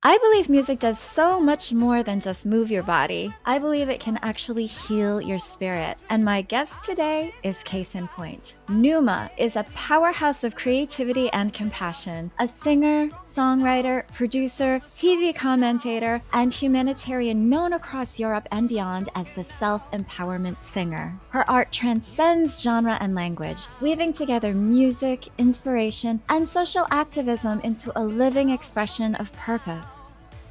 I believe music does so much more than just move your body. I believe it can actually heal your spirit. And my guest today is case in point. Numa is a powerhouse of creativity and compassion, a singer, songwriter, producer, TV commentator, and humanitarian known across Europe and beyond as the self-empowerment singer. Her art transcends genre and language, weaving together music, inspiration, and social activism into a living expression of purpose.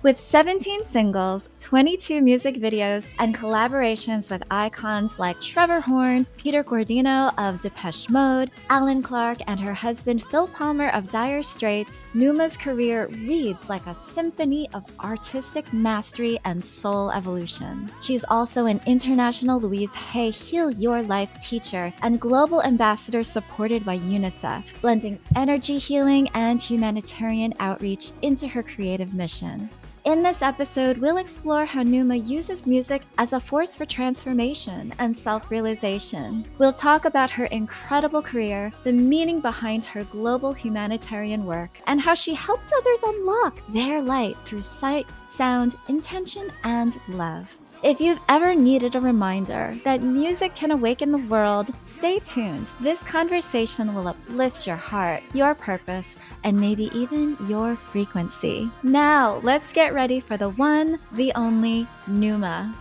With 17 singles, 22 music videos, and collaborations with icons like Trevor Horn, Peter Gordino of Depeche Mode, Alan Clark, and her husband Phil Palmer of Dire Straits, Numa's career reads like a symphony of artistic mastery and soul evolution. She's also an international Louise Hay Heal Your Life teacher and global ambassador supported by UNICEF, blending energy healing and humanitarian outreach into her creative mission. In this episode, we'll explore how Numa uses music as a force for transformation and self-realization. We'll talk about her incredible career, the meaning behind her global humanitarian work, and how she helped others unlock their light through sight, sound, intention, and love. If you've ever needed a reminder that music can awaken the world, stay tuned. This conversation will uplift your heart, your purpose, and maybe even your frequency. Now, let's get ready for the one, the only Numa.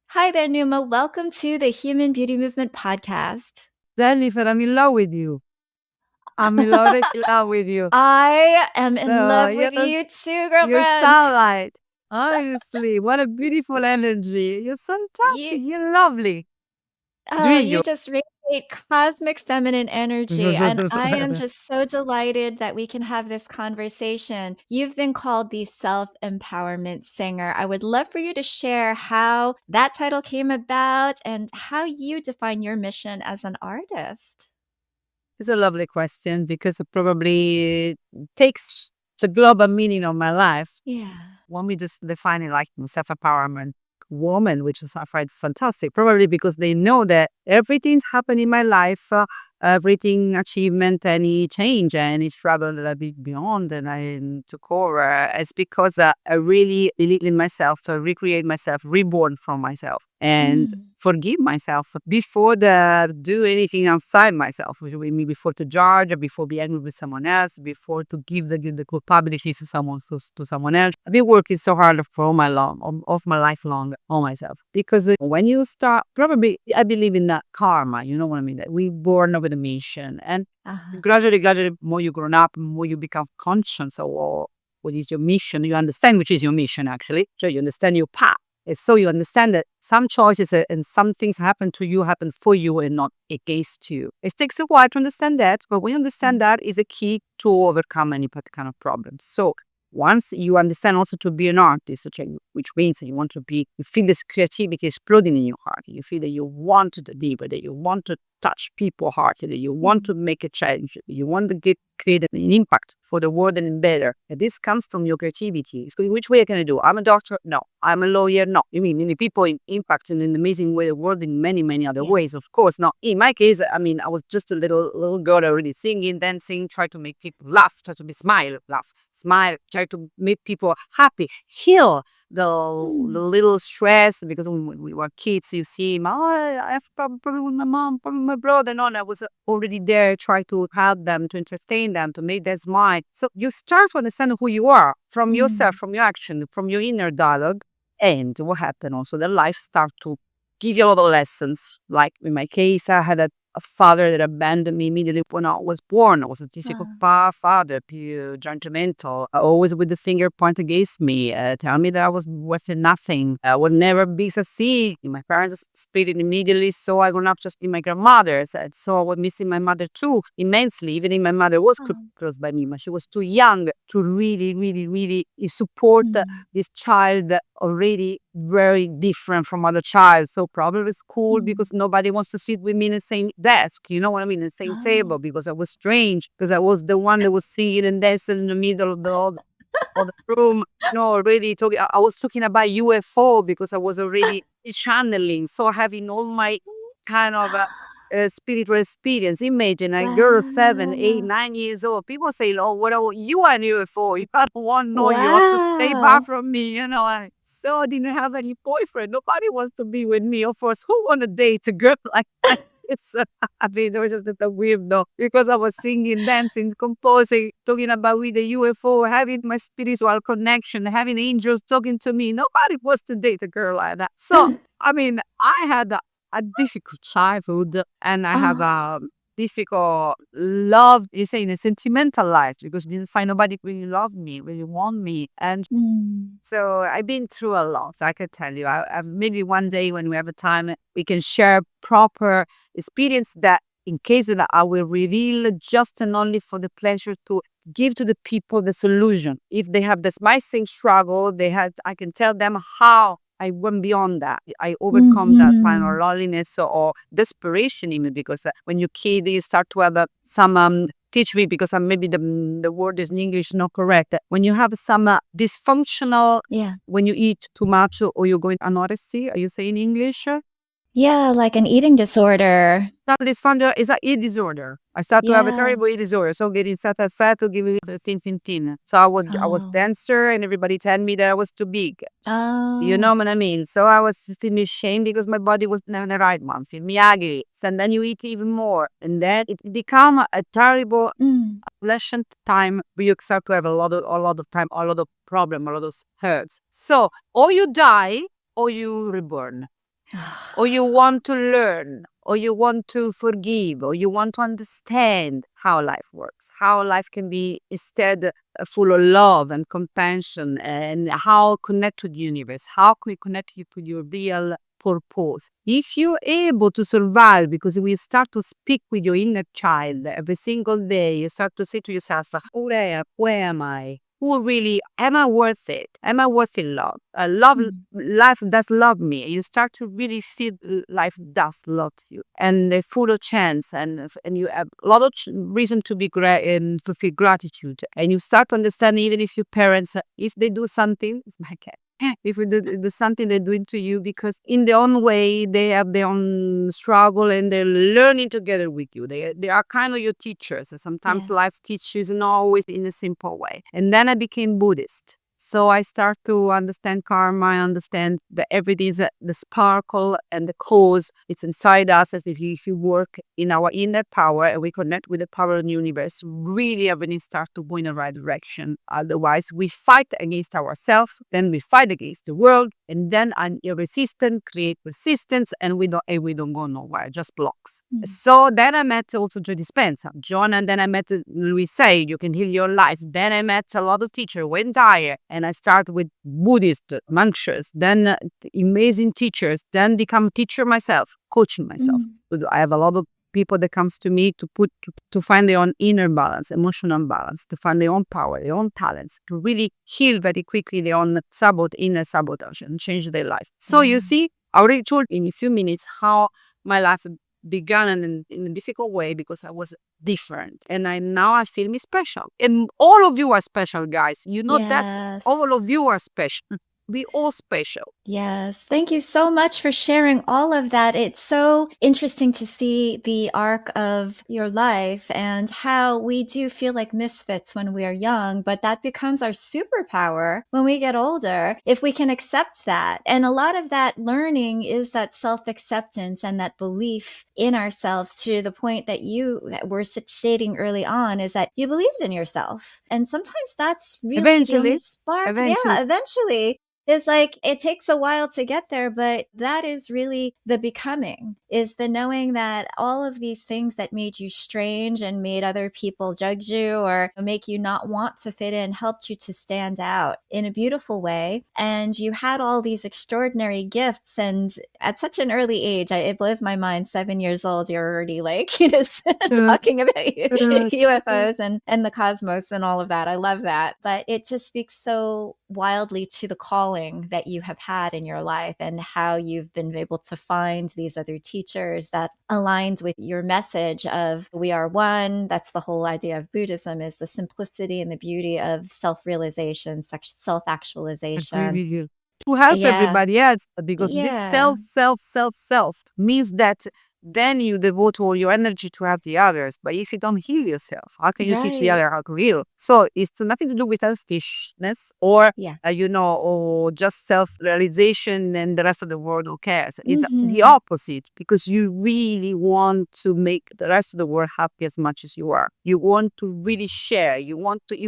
Hi there, Numa. Welcome to the Human Beauty Movement podcast. Jennifer, I'm in love with you. I'm already in love with you. I am in love with you too, girlfriend. You're sunlight. Honestly, what a beautiful energy. You're fantastic. You're lovely. You just radiate cosmic feminine energy, and I am just so delighted that we can have this conversation. You've been called the self-empowerment singer. I would love for you to share how that title came about and how you define your mission as an artist. It's a lovely question because it probably takes the global meaning of my life. Yeah. Want me to define it like self-empowerment woman, which is I find fantastic. Probably because they know that everything's happened in my life, everything achievement, any change, any struggle that I've been beyond and I took over. It's because I really believe in myself, to recreate myself, reborn from myself, and forgive myself before to do anything outside myself, which would mean before to judge, or before be angry with someone else, before to give the culpability to someone else. I've been working so hard for all my life long on myself, because when you start, probably I believe in that karma. You know what I mean? That we born with a mission, and gradually, more you grown up, more you become conscious of what is your mission. You understand which is your mission actually. So you understand your path. It's so you understand that some choices and some things happen to you, happen for you and not against you. It takes a while to understand that, but when you understand that is a key to overcome any kind of problems. So once you understand also to be an artist, which means that you feel this creativity exploding in your heart. You feel that you want to deliver, that you want to touch people's heart, that you want to make a change, you want to create an impact for the world and better. And this comes from your creativity. So which way can I do? I'm a doctor? No. I'm a lawyer? No. You mean many people impact in an amazing way the world in many, many other ways, of course. Now, in my case, I was just a little girl already singing, dancing, try to make people laugh, try to smile, try to make people happy, heal the little stress, because when we were kids, you see, I have problem with my mom, problem with my brother, and I was already there, try to help them, to entertain them, to make them smile. So you start to understand who you are from yourself, from your action, from your inner dialogue, and what happened also, the life start to give you a lot of lessons. Like in my case, I had a father that abandoned me immediately when I was born. I was a difficult father, judgmental, always with the finger pointed against me, tell me that I was worth nothing, I would never be succeed. My parents split it immediately, so I grew up just in my grandmother's, and so I was missing my mother too immensely. Even if my mother was close by me, but she was too young to really support this child already very different from other child. So probably school, because nobody wants to sit with me in the same desk, you know what I mean, the same table, because I was strange, because I was the one that was singing and dancing in the middle of the room, already talking. I was talking about UFO because I was already channeling, so having all my kind of spiritual experience. Imagine a girl 7, 8, Wow. 9 years old. People say, "Oh, what are you are here for? You I don't want to know you. You want to stay far Wow. from me." So I didn't have any boyfriend. Nobody wants to be with me. Of course, who want to date a girl like that? It's I mean, it was just a weird though because I was singing, dancing, composing, talking about with the UFO, having my spiritual connection, having angels talking to me. Nobody wants to date a girl like that. So I mean, I had a difficult childhood and I have Oh. a difficult love, you say, in a sentimental life because I didn't find nobody really love me, really want me. And Mm. so I've been through a lot, I could tell you. Maybe one day when we have a time, we can share proper experience that in case that I will reveal just and only for the pleasure to give to the people the solution. If they have this my same struggle, I can tell them how I went beyond that. I overcome that kind of Mhm. loneliness or desperation even because when you're kid, you start to have some teach me because maybe the word is in English not correct. When you have some dysfunctional, Yeah. when you eat too much or you go into anorexia, are you saying English? Yeah, like an eating disorder. Not dysfunction is a eat disorder. I start to have a Yeah. terrible eat disorder. So getting fat to give it the thin. So I was Oh. denser and everybody tell me that I was too big. You Oh. know what I mean? So I was feeling shame because my body was not in the right one. Feel me ugly. So then you eat even more. And then it become a terrible Mm. adolescent time where you start to have a lot of time, a lot of problem, a lot of hurts. So or you die or you reborn or you want to learn, or you want to forgive, or you want to understand how life works, how life can be instead full of love and compassion, and how connect to the universe, how can you connect you to your real purpose. If you're able to survive, because we start to speak with your inner child every single day, you start to say to yourself, who I am, where am I? Who really am I worth it? Am I worth it love? Mm. Life does love me. You start to really feel life does love you and full of chance and you have a lot of reason to be to feel gratitude and you start to understand even if your parents if they do something it's my cat if we do something they're doing to you because in their own way they have their own struggle and they're learning together with you. They are kind of your teachers and sometimes Yeah. life teaches not always in a simple way. And then I became Buddhist. So I start to understand karma. I understand that everything is the sparkle and the cause. It's inside us as if you work in our inner power and we connect with the power of the universe, really everything start to go in the right direction. Otherwise, we fight against ourselves, then we fight against the world, and then your resistance create resistance and we don't go nowhere, just blocks. Mm. So then I met also Joe Dispenza, John, and then I met Louis Say, you can heal your life. Then I met a lot of teachers, went higher, and I started with Buddhist monks, then amazing teachers, then become teacher myself, coaching myself. Mm. I have a lot of people that comes to me to find their own inner balance, emotional balance, to find their own power, their own talents, to really heal very quickly their own inner sabotage and change their life. So you Yeah. see, I already told in a few minutes how my life began in a difficult way because I was different. And now I feel me special. And all of you are special, guys. You know that Yes. all of you are special. We all special. Yes. Thank you so much for sharing all of that. It's so interesting to see the arc of your life and how we do feel like misfits when we are young, but that becomes our superpower when we get older, if we can accept that. And a lot of that learning is that self acceptance and that belief in ourselves to the point that you were stating early on is that you believed in yourself. And sometimes that's really the only Eventually, spark. eventually. Yeah, eventually it's like it takes a while to get there, but that is really the becoming, is the knowing that all of these things that made you strange and made other people judge you or make you not want to fit in helped you to stand out in a beautiful way. And you had all these extraordinary gifts. And at such an early age, it blows my mind, 7 years old, you're already like, Uh, talking about uh, UFOs and the cosmos and all of that. I love that. But it just speaks so wildly to the calling that you have had in your life and how you've been able to find these other teachers that aligned with your message of we are one. That's the whole idea of Buddhism, is the simplicity and the beauty of self-realization, agree self-actualization. with you. To help Yeah. everybody else, because this Yeah. self means that then you devote all your energy to help the others. But if you don't heal yourself, how can you teach the Right. other how to heal? So it's nothing to do with selfishness or Yeah. or just self-realization and the rest of the world who cares. It's the Mm-hmm. opposite, because you really want to make the rest of the world happy as much as you are. You want to really share. You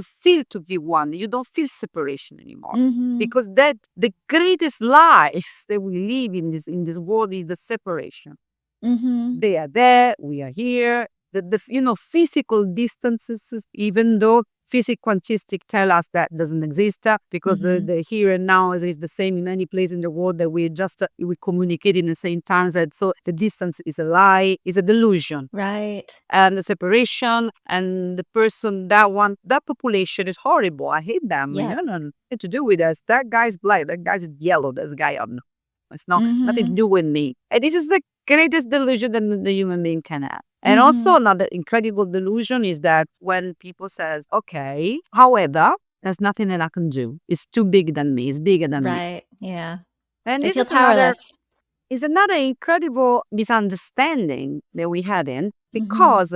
feel to be one. You don't feel separation anymore. Mm-hmm. Because that the greatest lies that we live in this world is the separation. Mm-hmm. They are there, we are here. The physical distances, even though physical quantistic tell us that doesn't exist, because Mm-hmm. the here and now is the same in any place in the world, that we communicate in the same times. And so the distance is a lie, is a delusion. Right. And the separation and the person that population is horrible. I hate them. Yep. Nothing to do with us. That guy's black, that guy's yellow, this guy it's nothing to Mm-hmm. do with me. And this is the greatest delusion that the human being can have. And Mm-hmm. also another incredible delusion is that when people says, okay, however, there's nothing that I can do. It's too big than me. It's bigger than me. Right. Yeah. And They this feel powerless. is another incredible misunderstanding that we had in, Mm-hmm. because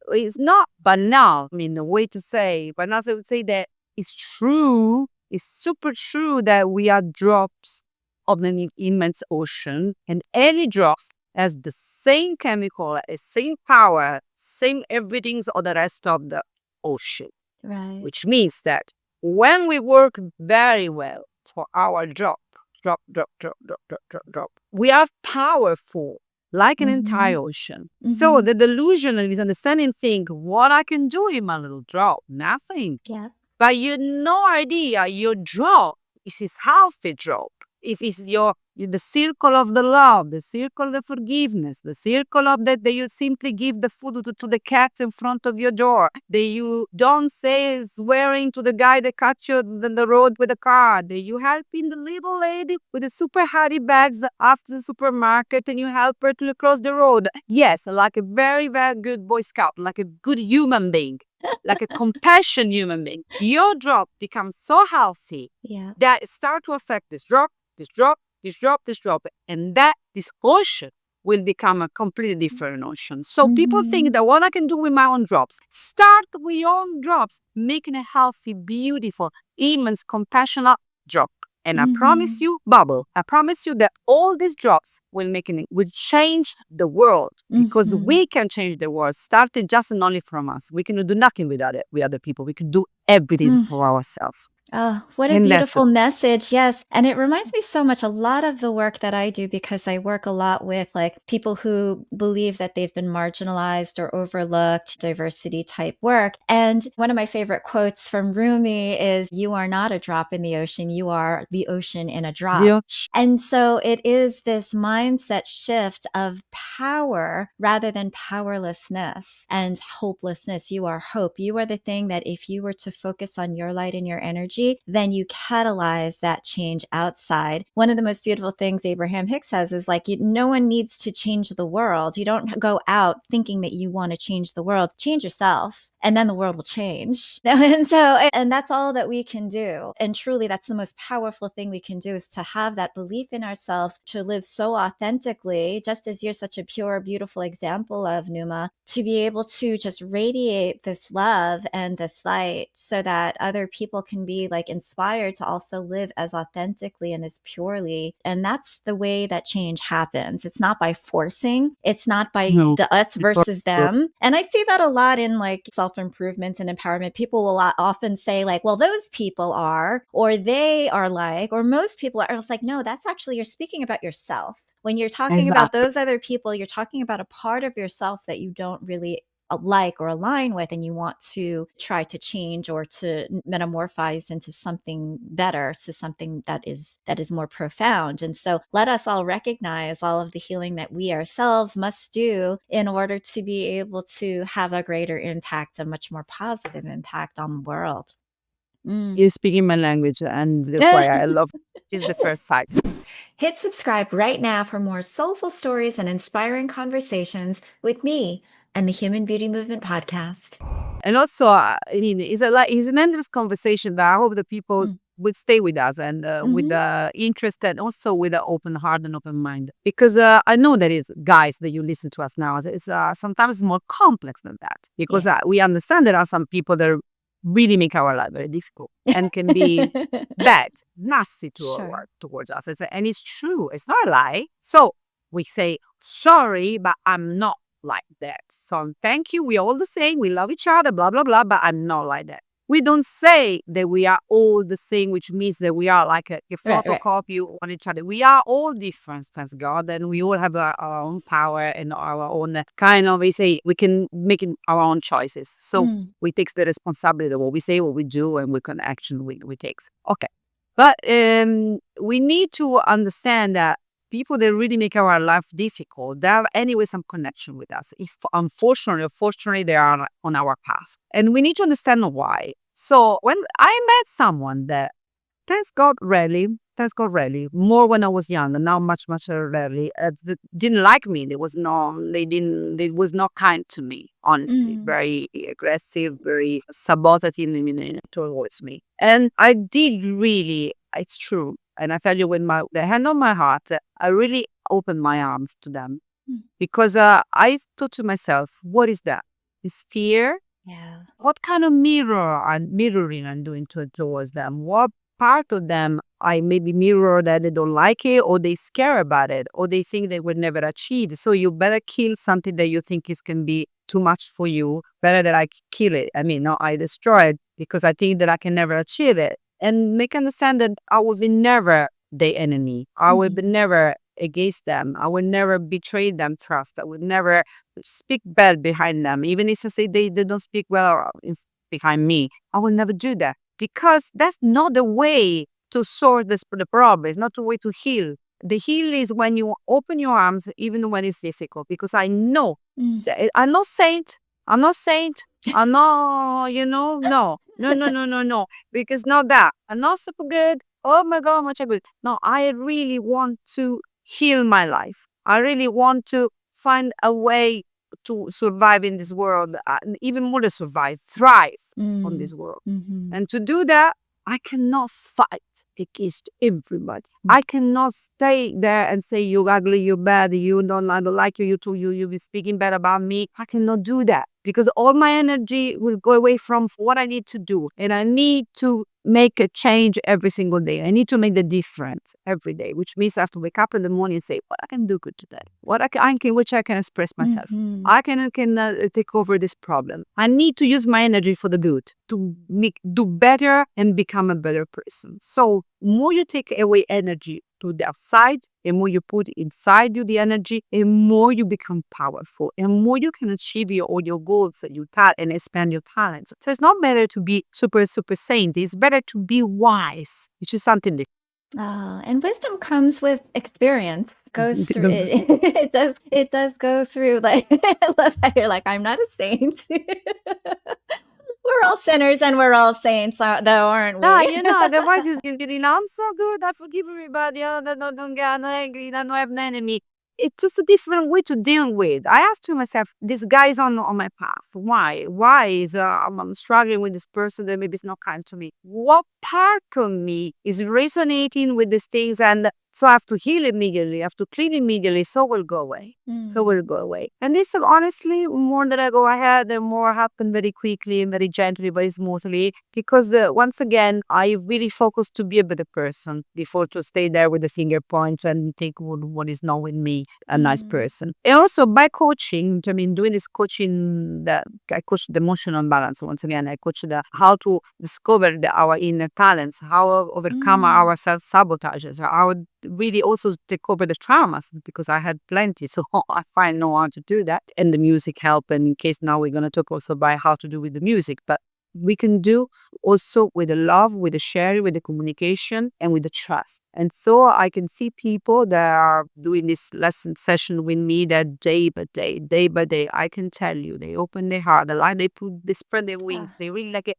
it's not banal. I mean, the way to say, banal, I would say that it's true, it's super true that we are drops of an immense ocean, and any drops has the same chemical, the same power, same everything's of the rest of the ocean. Right. Which means that when we work very well for our job, drop, we are powerful, like an Mm-hmm. entire ocean. So Mm-hmm. the delusion and misunderstanding think, what I can do in my little drop? Nothing. Yep. But you no idea your drop is healthy drop. If it's the circle of the love, the circle of the forgiveness, the circle of that you simply give the food to the cats in front of your door, that you don't say swearing to the guy that cut you on the road with a car, that you helping the little lady with the super heavy bags after the supermarket and you help her to cross the road. Yes, like a very, very good Boy Scout, like a good human being, like a compassion human being. Your drop becomes so healthy Yeah. that it start to affect this drop, this drop, this drop, this drop, and that this ocean will become a completely different ocean. So people Mm-hmm. think that what I can do with my own drops, start with your own drops, making a healthy, beautiful, immense, compassionate drop. And I promise Mm-hmm. you, bubble. I promise you that all these drops will change the world, because Mm-hmm. we can change the world, starting just and only from us. We can do nothing with other people. We can do everything for ourselves. Oh, what a And that's the beautiful message. Yes. And it reminds me so much a lot of the work that I do, because I work a lot with like people who believe that they've been marginalized or overlooked, diversity type work. And one of my favorite quotes from Rumi is, "You are not a drop in the ocean, you are the ocean in a drop." Dios. And so it is this mindset shift of power rather than powerlessness and hopelessness. You are hope. You are the thing that if you were to focus on your light and your energy, then you catalyze that change outside. One of the most beautiful things Abraham Hicks says is like, no one needs to change the world. You don't go out thinking that you want to change the world. Change yourself, and then the world will change. And that's all that we can do. And truly, that's the most powerful thing we can do, is to have that belief in ourselves, to live so authentically, just as you're such a pure, beautiful example of, Numa, to be able to just radiate this love and this light so that other people can be like inspired to also live as authentically and as purely. And that's the way that change happens. It's not by forcing, it's not by No. the us versus them. And I see that a lot in like self-improvement and empowerment. People will often say like, well, those people are, or they are like, or most people are. It's like, no, that's actually, you're speaking about yourself. When you're talking about Exactly. those other people, you're talking about a part of yourself that you don't really like or align with, and you want to try to change or to metamorphose into something better, to something that is more profound. And so let us all recognize all of the healing that we ourselves must do in order to be able to have a greater impact, a much more positive impact on the world. You're speaking my language, and that's why I love is the first sight. Hit subscribe right now for more soulful stories and inspiring conversations with me and the Human Beauty Movement podcast. And also, I mean, it's an endless conversation that I hope the people will stay with us and with Mhm. the interest and also with an open heart and open mind. Because I know that is, guys, that you listen to us now, it's sometimes more complex than that. Because Yeah. we understand there are some people that really make our life very difficult and can be bad, nasty Sure. towards us. And it's true. It's not a lie. So we say, sorry, but I'm not like that. So thank you. We're all the same. We love each other, blah, blah, blah, but I'm not like that. We don't say that we are all the same, which means that we are like a Right, right. photocopy on each other. We are all different, thank God, and we all have our own power and our own kind of, we say, we can make our own choices. So Mm. we take the responsibility of what we say, what we do, and we can action we take. Okay. But we need to understand that people that really make our life difficult, they have anyway some connection with us. If unfortunately or fortunately they are on our path. And we need to understand why. So when I met someone that, thanks God rarely, more when I was young and now much, much rarely, didn't like me. They was not kind to me, honestly. Mm. Very aggressive, very sabotative towards me. And I did really, it's true. And I tell you, with the hand on my heart, I really opened my arms to them Mm. because I thought to myself, what is that? Is fear? Yeah. What kind of mirroring I'm doing towards them? What part of them I maybe mirror that they don't like it, or they scare about it, or they think they will never achieve. So you better kill something that you think is can be too much for you. Better that I kill it. I mean, not I destroy it because I think that I can never achieve it. And make understand that I will be never the enemy. I will be Mhm. never against them. I will never betray them trust. I would never speak bad behind them. Even if I say they don't speak well behind me, I will never do that because that's not the way to sort the problem. It's not the way to heal. The heal is when you open your arms, even when it's difficult. Because I know Mm. that I'm not saint. I'm not saint. I'm not, no, no, no, no, no, no. Because not that. I'm not super good. Oh my God, much good. No, I really want to heal my life. I really want to find a way to survive in this world, and even more to survive, thrive on Mm. this world. Mhm. And to do that, I cannot fight against everybody. Mm. I cannot stay there and say you're ugly, you're bad, I don't like you, you be speaking bad about me. I cannot do that because all my energy will go away from what I need to do. And I need to make a change every single day. I need to make the difference every day, which means I have to wake up in the morning and say, what I can do good today? What which I can express myself. Mhm. I can take over this problem. I need to use my energy for the good to do better and become a better person. So more you take away energy to the outside, and more you put inside you the energy, and more you become powerful, and more you can achieve all your goals that you thought and expand your talents. So it's not better to be super, super saint. It's better to be wise, which is something different. Oh, and wisdom comes with experience. Goes through it. It does go through like I love how you're like, I'm not a saint. We're all sinners and we're all saints, though, aren't Yeah, we? otherwise it's getting, I'm so good, I forgive everybody, don't get angry, I don't have an enemy. It's just a different way to deal with. I asked to myself, this guy's on my path. Why? Why is I'm struggling with this person that maybe is not kind to me? What part of me is resonating with these things? And so I have to heal immediately, I have to clean immediately, so it will go away. So it Mm. will go away. And this honestly, more that I go ahead, the more happen very quickly and very gently, very smoothly. Because once again, I really focus to be a better person before to stay there with the finger points and think what is not with me, a nice Mm. person. And also by coaching, I mean, doing this coaching, that I coach the emotional balance. Once again, I coach how to discover our inner talents, how overcome Mm. our self sabotages, how really also take over the traumas because I had plenty. So I find know how to do that. And the music help. And in case now we're going to talk also about how to do with the music. But we can do also with the love, with the sharing, with the communication, and with the trust. And so I can see people that are doing this lesson session with me that day by day, I can tell you, they open their heart, they spread their wings, Ah, they really like it.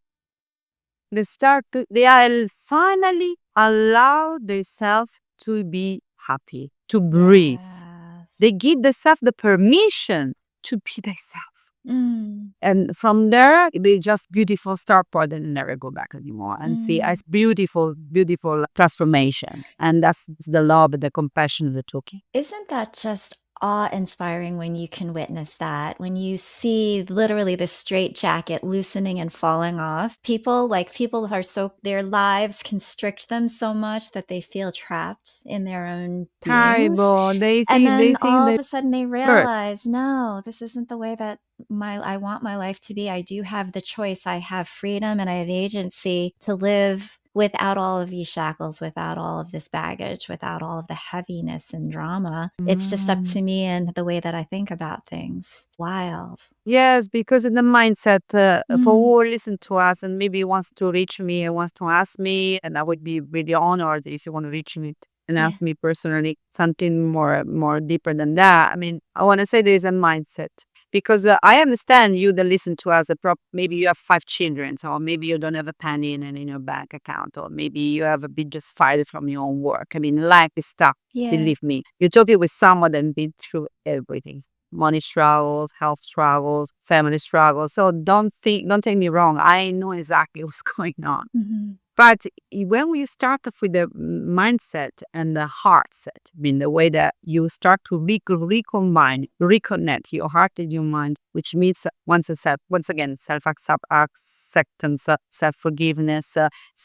They are finally allow themselves to be happy, to breathe. yes. They give themselves the permission to be thyself. Mm, And from there, they just beautiful start point and never go back anymore. And see, mm. it's beautiful, beautiful transformation. And that's the love, the compassion, the talking. Isn't that just awe-inspiring when you can witness that? When you see literally the straitjacket loosening and falling off. People are so their lives constrict them so much that they feel trapped in their own beings. Terrible. And They then think all of they a sudden they first. realize, no, this isn't the way that I want my life to be. I do have the choice. I have freedom and I have agency to live without all of these shackles, without all of this baggage, without all of the heaviness and drama. It's just up Mm. to me and the way that I think about things. It's wild. Yes, because in the mindset for Mm, who listen to us and maybe wants to reach me and wants to ask me, and I would be really honored if you want to reach me and yeah. ask me personally something more deeper than that. I mean, I want to say there is a mindset because I understand you that listen to us. Maybe you have 5 children, or maybe you don't have a penny in your bank account, or maybe you have a bit just fired from your own work. I mean, life is tough. Yeah. Believe me, you're talking with someone that been through everything money struggles, health struggles, family struggles. So don't take me wrong. I know exactly what's going on. Mhm. But when you start off with the mindset and the heart set, I mean, the way that you start to recombine, reconnect your heart and your mind, which means once again, self-acceptance, self-forgiveness,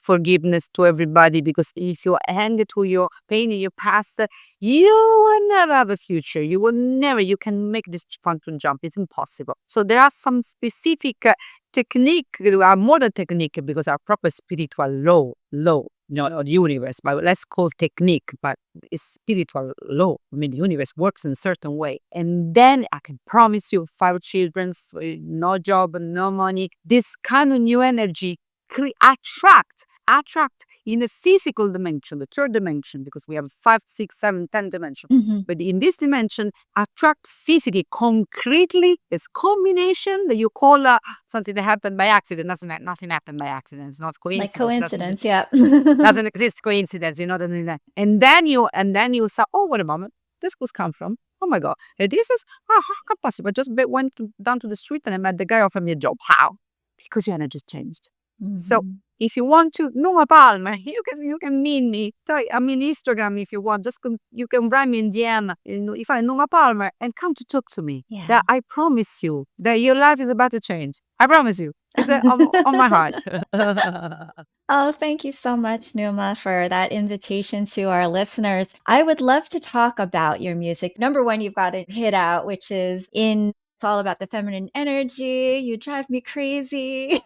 forgiveness to everybody. Because if you hang to your pain in your past, you will never have a future. You can make this quantum jump. It's impossible. So there are some specific technique, are more than technique because our proper spiritual law, not universe, but let's call technique, but it's spiritual law. I mean, the universe works in a certain way. And then I can promise you 5 children, no job, no money, this kind of new energy attract in the physical dimension, the third dimension, because we have 5, 6, 7, 10 dimension. Mhm. But in this dimension, attract physically, concretely, this combination that you call something that happened by accident. Nothing happened by accident. It's not Like coincidence. coincidence, yeah. Doesn't exist coincidence. You know what I mean? And then you say, oh, wait a moment, this could come from. Oh my God, this is how can possible? I just down to the street and I met the guy offered me a job. How? Because your energy changed. So Mhm. if you want to Numa Palmer, you can meet me. I'm in Instagram if you want. You can write me in DM. If I Numa Palmer and come to talk to me. Yeah. That I promise you that your life is about to change. I promise you. It's on my heart. Oh, thank you so much, Numa, for that invitation to our listeners. I would love to talk about your music. Number one, you've got a hit out, which is it's all about the feminine energy. You drive me crazy.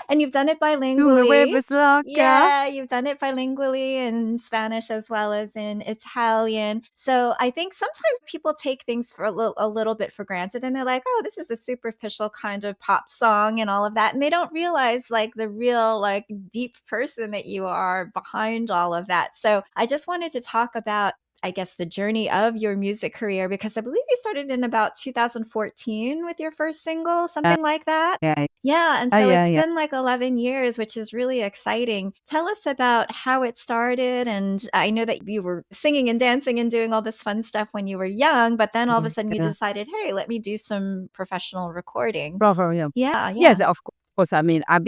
And you've done it Tu me bilingually. vuelves loca. Yeah, you've done it bilingually in Spanish as well as in Italian. So I think sometimes people take things for a little bit for granted and they're like, oh, this is a superficial kind of pop song and all of that. And they don't realize like the real, like deep person that you are behind all of that. So I just wanted to talk about, I guess, the journey of your music career because I believe you started in about 2014 with your first single, Yeah, something like that. yeah, Yeah, and so yeah, it's yeah. been like 11 years, which is really exciting. Tell us about how it started. And I know that you were singing and dancing and doing all this fun stuff when you were young, but then all of a sudden you Yeah. decided, hey, let me do some professional recording. Bravo, yeah. Yeah, Yes, yeah. of course. I mean, I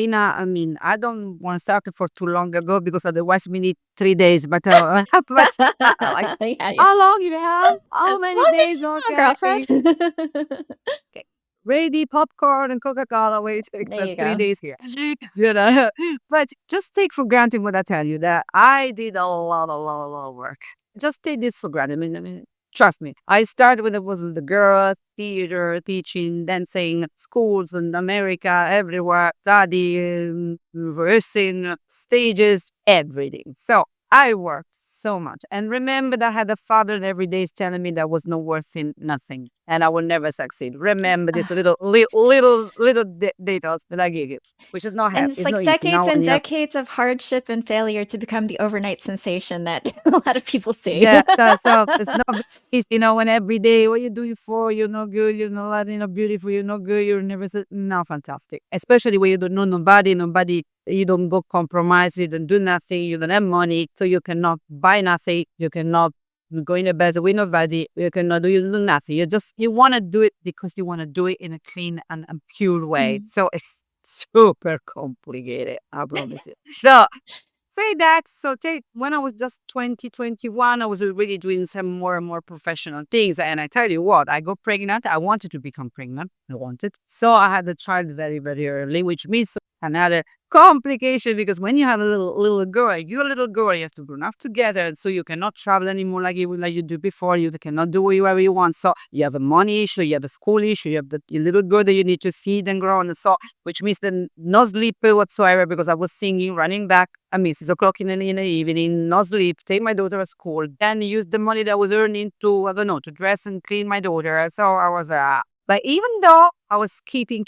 don't want to start it for too long ago because otherwise we need 3 days. But like, Yeah, yeah. how long you have? How As many long as days? you want, Okay. girlfriend. Okay. Ready, popcorn and Coca-Cola. Wait, There except you three go. days here. You know, but just take for granted what I tell you that I did a lot of work. Just take this for granted. I mean, trust me. I started when I was a little girl, theater, teaching, dancing, schools in America, everywhere, studying, rehearsing, stages, everything. So I worked so much. And remember that I had a father that every day is telling me that was not worth nothing and I will never succeed. Remember this little details that I give you, which is not And happy. it's It's like not easy. decades Now when and you have decades of hardship and failure to become the overnight sensation that a lot of people see. yeah, so it's not easy, when every day what you do it for, you're not good, you're not beautiful, you're not good, you're never not fantastic. Especially when you don't know nobody, you don't go compromise, you don't do nothing, you don't have money, so you cannot buy nothing, you cannot You're going to bed with nobody. You cannot do nothing. You want to do it because you want to do it in a clean and pure way. So it's super complicated. I promise you. So say that. So take when I was just 2021, I was really doing some more and more professional things. And I tell you what, I got pregnant. I wanted to become pregnant. I wanted. So I had the child very, very early, which means another complication because when you have a little girl, you're a little girl, you have to grow up together. And so you cannot travel anymore like you do before. You cannot do whatever you want. So you have a money issue, you have a school issue, you have your little girl that you need to feed and grow. And so which means then no sleep whatsoever because I was singing, running back at 6 o'clock in the evening, no sleep, take my daughter at school, then use the money that I was earning to, I don't know, to dress and clean my daughter. So I was, but even though I was keeping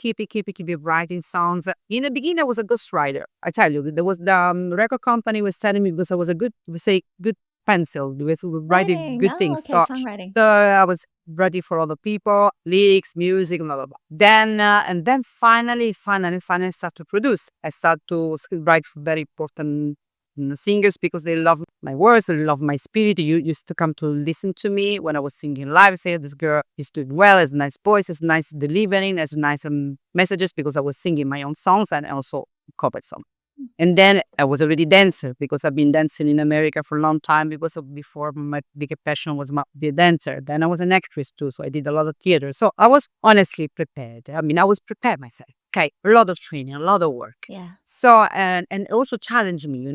writing songs, in the beginning I was a ghostwriter. I tell you, there was the record company was telling me because I was a good, we say, good pencil, we was writing Writing. good Oh, things. okay, songwriting. So I was ready for other people, lyrics, music, blah blah blah. And then finally start to produce. I start to write for very important singers because they love my words, they love my spirit. You used to come to listen to me when I was singing live. Say this girl is doing well, has a nice voice, has nice delivering, has nice messages because I was singing my own songs and also cover songs. And then I was already dancer because I've been dancing in America for a long time because before my bigger passion was be a dancer. Then I was an actress too, so I did a lot of theater. So I was honestly prepared. I was prepared myself. Okay, a lot of training, a lot of work. Yeah. So and also challenged me.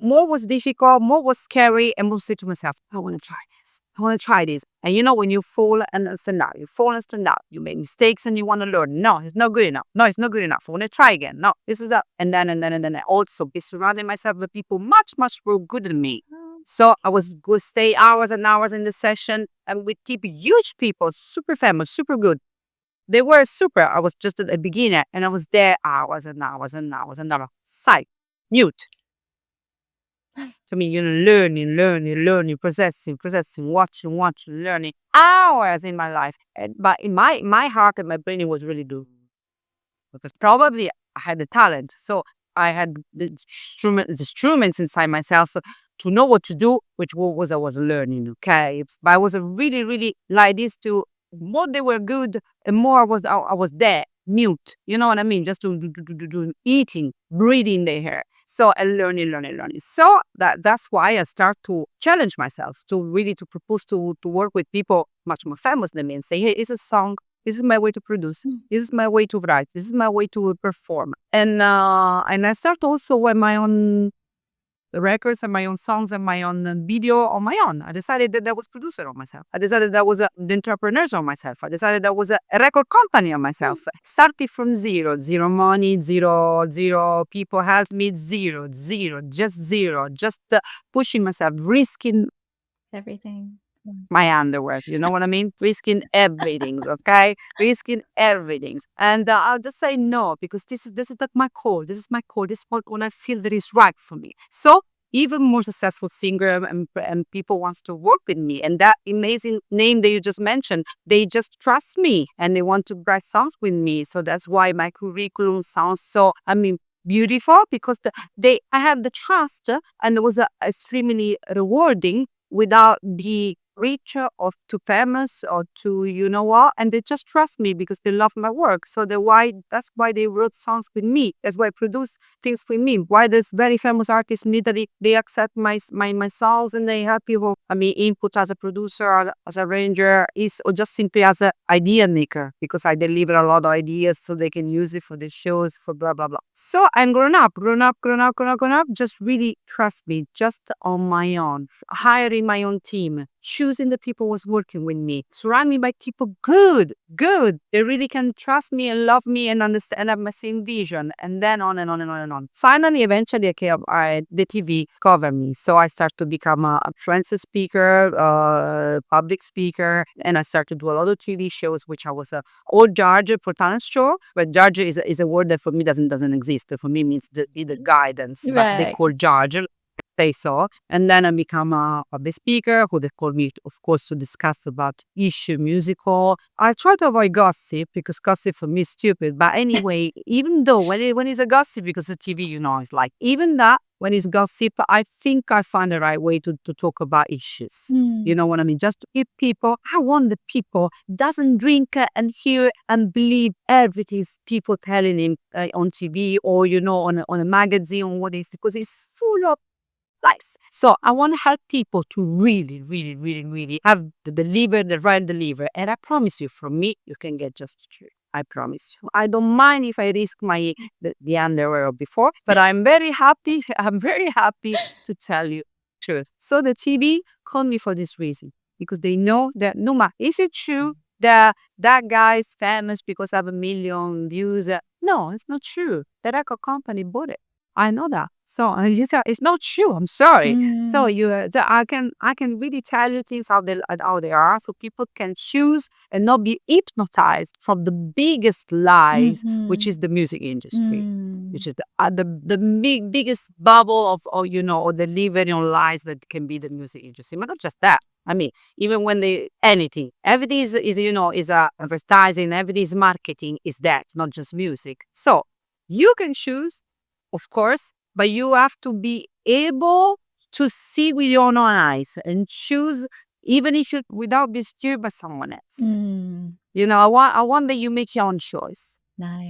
More was difficult, more was scary, and more say to myself, I want to try this. I want to try this. And when you fall and stand up, you fall and stand up. You make mistakes and you want to learn. No, it's not good enough. No, it's not good enough. I want to try again. No, this is that. And then I also be surrounding myself with people much, much more good than me. So I was go stay hours and hours in the session and with people, huge people, super famous, super good. They were super. I was just a beginner and I was there hours and hours and hours and hours. Sight, mute. To me, learning, processing, watching, learning. Hours in my life. But in my heart and my brain, it was really good. Because probably I had the talent. So I had the instruments inside myself to know what to do, which was I was learning, okay? But I was really, really like this to more they were good and more I was there, mute. You know what I mean? Just to do eating, breathing there. So and learning. So that's why I start to challenge myself to really to propose to work with people much more famous than me and say, hey, it's a song. This is my way to produce. This is my way to write. This is my way to perform. And I start also with my own records and my own songs and my own video on my own. I decided that I was producer on myself. I decided that I was the entrepreneur on myself. I decided that I was a record company on myself. Started from zero money, zero people helped me, zero, just pushing myself, risking Everything. my underwears. You know what I mean? Risking everything, okay? Risking everything. And I'll just say no, because this is like my core. This is my core. This is what I feel that is right for me. So even more successful singer and people wants to work with me. And that amazing name that you just mentioned, they just trust me and they want to write songs with me. So that's why my curriculum sounds so, beautiful because I have the trust and it was extremely rewarding without being rich or too famous or too and they just trust me because they love my work. So that's why they wrote songs with me. That's why I produce things with me. Why this very famous artist in Italy, they accept my songs and they help people input as a producer or as a arranger or just simply as an idea maker because I deliver a lot of ideas so they can use it for the shows for blah blah blah. So I'm grown up, just really trust me, just on my own, hiring my own team, choosing the people who was working with me, surround me by people good. They really can trust me and love me and understand and have my same vision. And then on and on and on and on. Finally, eventually, the TV covered me. So I started to become a influencer speaker, public speaker, and I started to do a lot of TV shows, which I was or judge for talent show. But judge is a word that for me doesn't exist. For me means either guidance, but they Right. call judge. say so. And then I become a public speaker who they call me, of course, to discuss about issue musical. I try to avoid gossip because gossip for me is stupid. But anyway, even though when it's a gossip, because the TV, it's like, even that, when it's gossip, I think I find the right way to talk about issues. You Mm. know what I mean? Just to keep people, I want the people doesn't drink and hear and believe everything people telling him on TV or, on a magazine or what is, because it's full of lies. So I want to help people to really, really, really, really have the deliver, the right deliver. And I promise you, from me, you can get just the truth. I promise you. I don't mind if I risk the underwear before, but I'm very happy. I'm very happy to tell you truth. So the TV called me for this reason, because they know that, Numa, is it true that that guy is famous because I have 1 million views? No, it's not true. The record company bought it. I know that. So you said it's not true. I'm sorry. So Mm. I can really tell you things how they are, so people can choose and not be hypnotized from the biggest lies, which Mhm. is the music industry, Mm. which is the biggest bubble or the living on lies that can be the music industry. But not just that. I mean, even when everything is advertising, everything is marketing, is that, not just music. So you can choose, of course, but you have to be able to see with your own eyes and choose, even if you without being steered by someone else. Mm. I want that you make your own choice.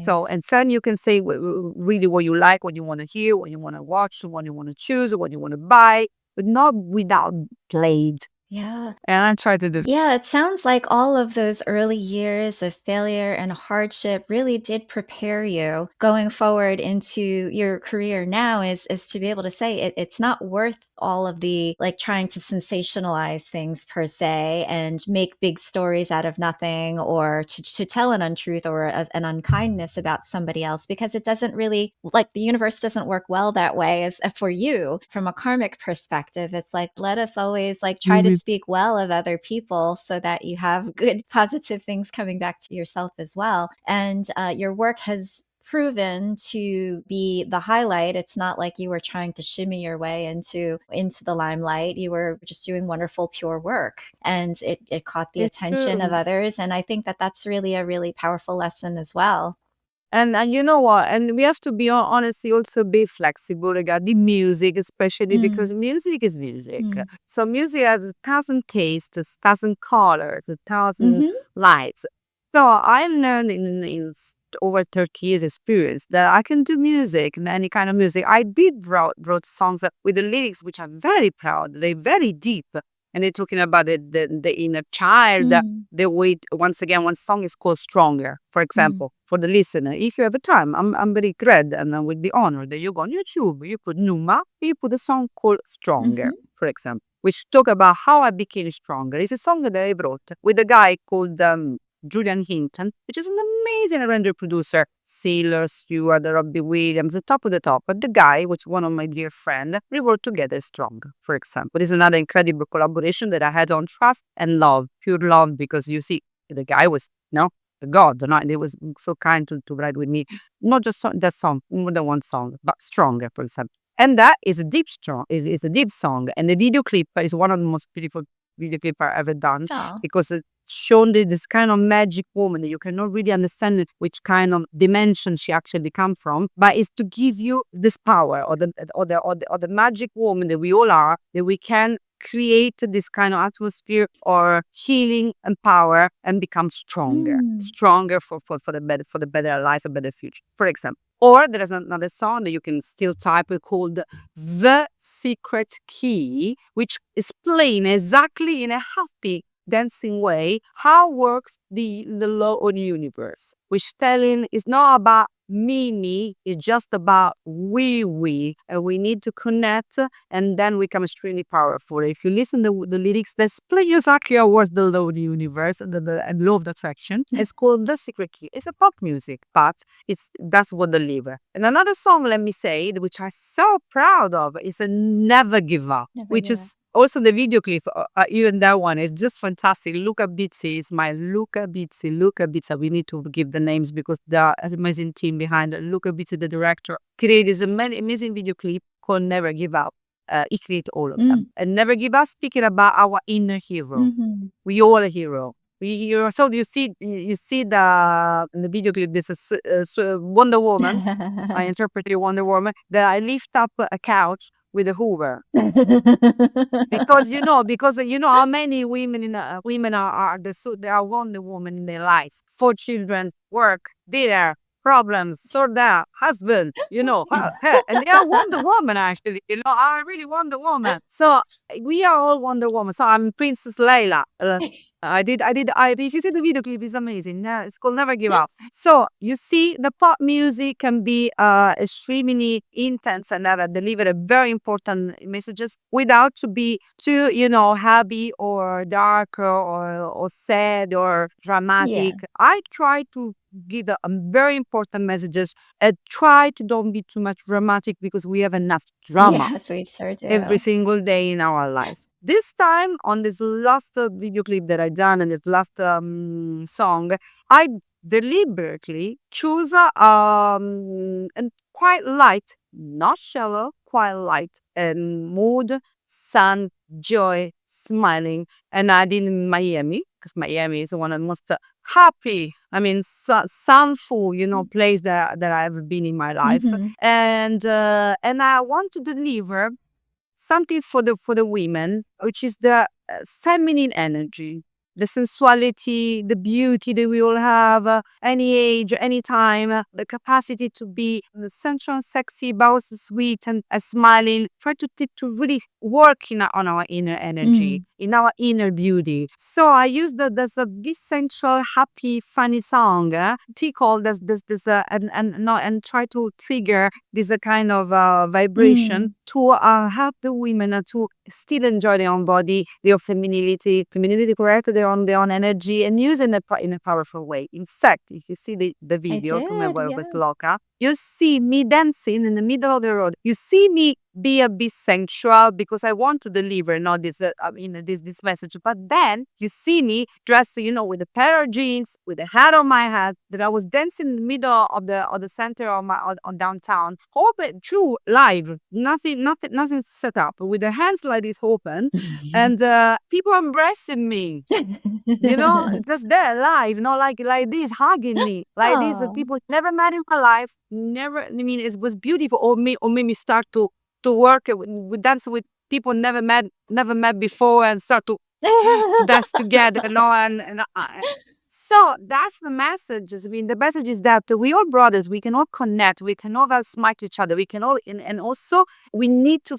So, Nice. and then you can say really what you like, what you want to hear, what you want to watch, what you want to choose, what you want to buy, but not without played. Yeah. And I try to do. Yeah, it sounds like all of those early years of failure and hardship really did prepare you going forward into your career now is to be able to say it's not worth all of the like trying to sensationalize things per se and make big stories out of nothing or to tell an untruth or an unkindness about somebody else because it doesn't really like the universe doesn't work well that way as for you from a karmic perspective. It's like let us always like try to Mhm. speak well of other people so that you have good positive things coming back to yourself as well. And your work has proven to be the highlight. It's not like you were trying to shimmy your way into the limelight. You were just doing wonderful pure work and it caught the It's attention of true. others. And I think that that's really a really powerful lesson as well. And you know what? And we have to be honestly also be flexible regarding music, especially Mm, because music is music. mm, So music has 1,000 tastes, 1,000 colors, 1,000 mm-hmm, lights. So I learned in over 30 years experience that I can do music and any kind of music. I did wrote songs with the lyrics which I'm very proud. They're very deep. And they're talking about the inner child, mm, the way, once again, one song is called Stronger, for mm, example, for the listener. If you have a time, I'm very glad and I would be honored that you go on YouTube, you put Numa, you put a song called Stronger, mm-hmm, for example, which talk about how I became stronger. It's a song that I wrote with a guy called Julian Hinton, which is an amazing render producer, Sailor, Stewart, Robbie Williams, the top of the top. But the guy, which one of my dear friend, we worked together strong, for example. This is another incredible collaboration that I had on trust and love, pure love, because you see, the guy was, the God, he was so kind to write with me. Not just that song, more than one song, but Stronger, for example. And that is a deep strong, is a deep song. And the video clip is one of the most beautiful video clip I've ever done oh, because it shown this kind of magic woman that you cannot really understand which kind of dimension she actually come from, but it's to give you this power or the magic woman that we all are, that we can create this kind of atmosphere or healing and power and become mm, stronger for the better life, a better future, for example. Or there is another song that you can still type called The Secret Key, which explain exactly in a happy dancing way how works the law of the universe, which telling is not about me, it's just about we, and we need to connect, and then we become extremely powerful. If you listen to the lyrics, they explain exactly how works the law of the universe and law of attraction. It's called The Secret Key. It's a pop music, but that's what deliver. And another song, let me say, which I'm so proud of, is a Never Give Up, never which give up. is also the video clip. Even that one is just fantastic. Luca Bizzi is my Luca Bizzi. Luca Bizzi. We need to give the names because the amazing team behind it. Luca Bizzi, the director, created this amazing video clip called Never Give Up. he created all of Mm. them. And never give up, speaking about our inner hero. Mhm. We all a hero. So you see the in the video clip. This is Wonder Woman. I interpreted Wonder Woman. That I lift up a couch with a Hoover because you know how many women women are they are Wonder Woman in their life. 4 children, work, dinner, problems, sort out, husband, and they are Wonder Woman actually. I really Wonder Woman. So we are all Wonder Woman. So I'm Princess Layla. If you see the video clip, it's amazing. Yeah, it's called Never Give Up. So you see, the pop music can be extremely intense and deliver a very important messages without to be too, happy or dark or sad or Yeah. dramatic. I try to give very important messages and try to don't be too much dramatic because we have enough drama Yes, we sure every do. single day in our life. This time on this last video clip that I done and this last song, I deliberately choose and quite light, not shallow, quite light and mood, sun, joy, smiling, and I did in Miami because Miami is one of the most happy, sunful, place that I've been in my life, Mhm. and I want to deliver something for the women, which is the feminine energy, the sensuality, the beauty that we all have, any age, any time, the capacity to be sensual, sexy, but also sweet and smiling. Try to really work on our inner energy, Mm. in our inner beauty. So I use there's a this sensual, happy, funny song, tickle this and try to trigger this kind of vibration Mm. to help the women to still enjoy their own body, their femininity, correct, their own energy, and use it in a powerful way. In fact, if you see the I video, come did, vuoi yeah. questa loca, you see me dancing in the middle of the road. You see me be a bit sensual because I want to deliver not this this message. But then you see me dressed, with a pair of jeans, with a hat on my head, that I was dancing in the middle of the center of my on downtown, open true live, nothing set up, with the hands like this open, and people embracing me. Just there live, like this, hugging me, like this. Aw. People never met in my life, never. It was beautiful. Or made me start to work with dance with people never met before, and start to dance together. So that's the message. The message is that we all brothers. We can all connect. We can all smile to each other. We can all, and also we need to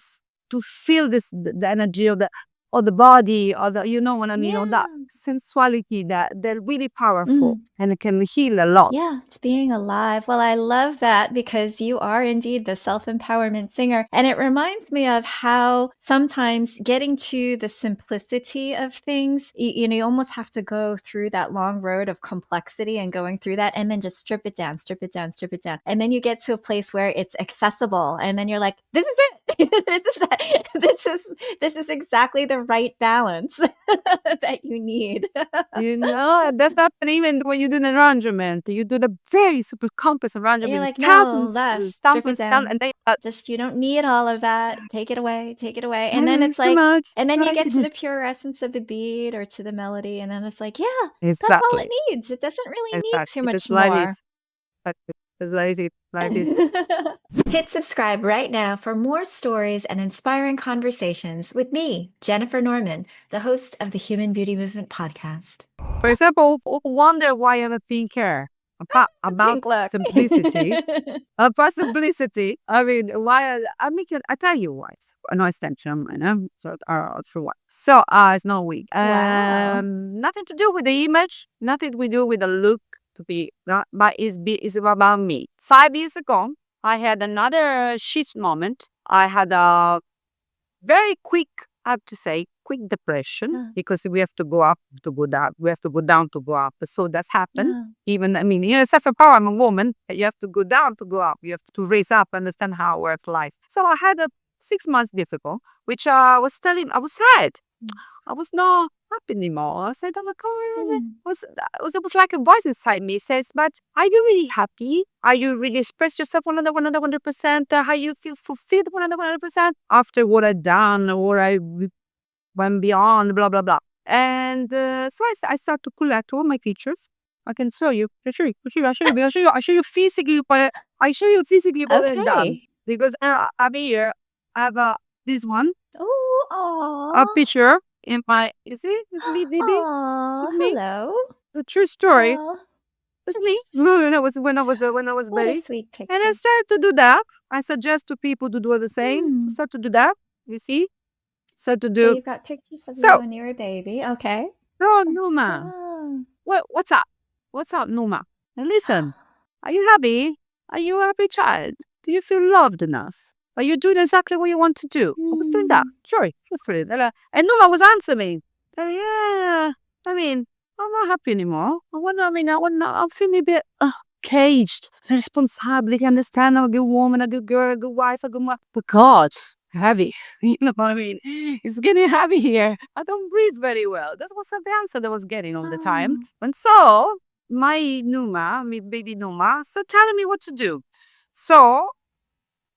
feel the energy of the body, or the what I mean, or that Yeah. sensuality that they're really powerful Mm. and it can heal a lot. Yeah, it's being alive. Well, I love that because you are indeed the self empowerment singer. And it reminds me of how sometimes getting to the simplicity of things, you almost have to go through that long road of complexity and going through that and then just strip it down, strip it down, strip it down. And then you get to a place where it's accessible. And then you're like, this is it. This is exactly the right balance that you need. That's happening even when you do an arrangement. You do the very super complex And you're arrangement with like, "No, thousands, less, strip it thousands, thousands, down. and they Just you don't need all of that. Take it away, take it away." And then too it's like much. and then you Right. get to the pure essence of the beat or to the melody, and then it's like, "Yeah, that's all it Exactly. needs. It doesn't really need too Exactly. much It's like more." this. It's like this. Like this. Hit subscribe right now for more stories and inspiring conversations with me, Jennifer Norman, the host of the Human Beauty Movement podcast. For example, wonder why I'm a thinker about Pink look. simplicity. About simplicity. Why I tell you why. No extension, so for what? So it's not weak. Wow. Nothing to do with the image, nothing to do with the look to be, but it's about me. 5 years ago, I had another shift moment. I had a very quick, I have to say, quick depression, Yeah. because we have to go up to go down. We have to go down to go up. So that's happened. Yeah. Even, self empower, I'm a woman. You have to go down to go up. You have to raise up, understand how it works life. So I had a 6 months this ago, which I was sad. Mm. I was not happy anymore. I said, oh my God, Mm. it was like a voice inside me says, but are you really happy? Are you really express yourself 100%? How you feel fulfilled 100%? After what I've done or I went beyond, blah, blah, blah. And so I start to collect all my pictures. I can show you. I show you physically, but I show you physically what I've done. Okay. Because I'm here. I have this one, Oh, a aw. picture in my, you see? It's me, baby. Aw, It's me. hello. It's a true story. Oh, It's that's me. When I was what a baby. sweet And I picture. started to do that. I suggest to people to do the same. To Hmm. start to do that. You see? So to So do. you've got pictures of you So, when you were a baby. Okay. so That's Numa. fun. What's up? What's up, Numa? And listen, are you happy? Are you a happy child? Do you feel loved enough? Are you doing exactly what you want to do? I was doing that. Hmm. Sure, truthfully. And Numa was answering. Yeah, I mean, I'm not happy anymore. I'm feeling a bit caged. Responsibility, understand I'm a good woman, a good girl, a good wife, a good mother. But God, heavy. You know what I mean? It's getting heavy here. I don't breathe very well. That was the answer that I was getting all the time. Oh. And so, my baby Numa, started telling me what to do. So,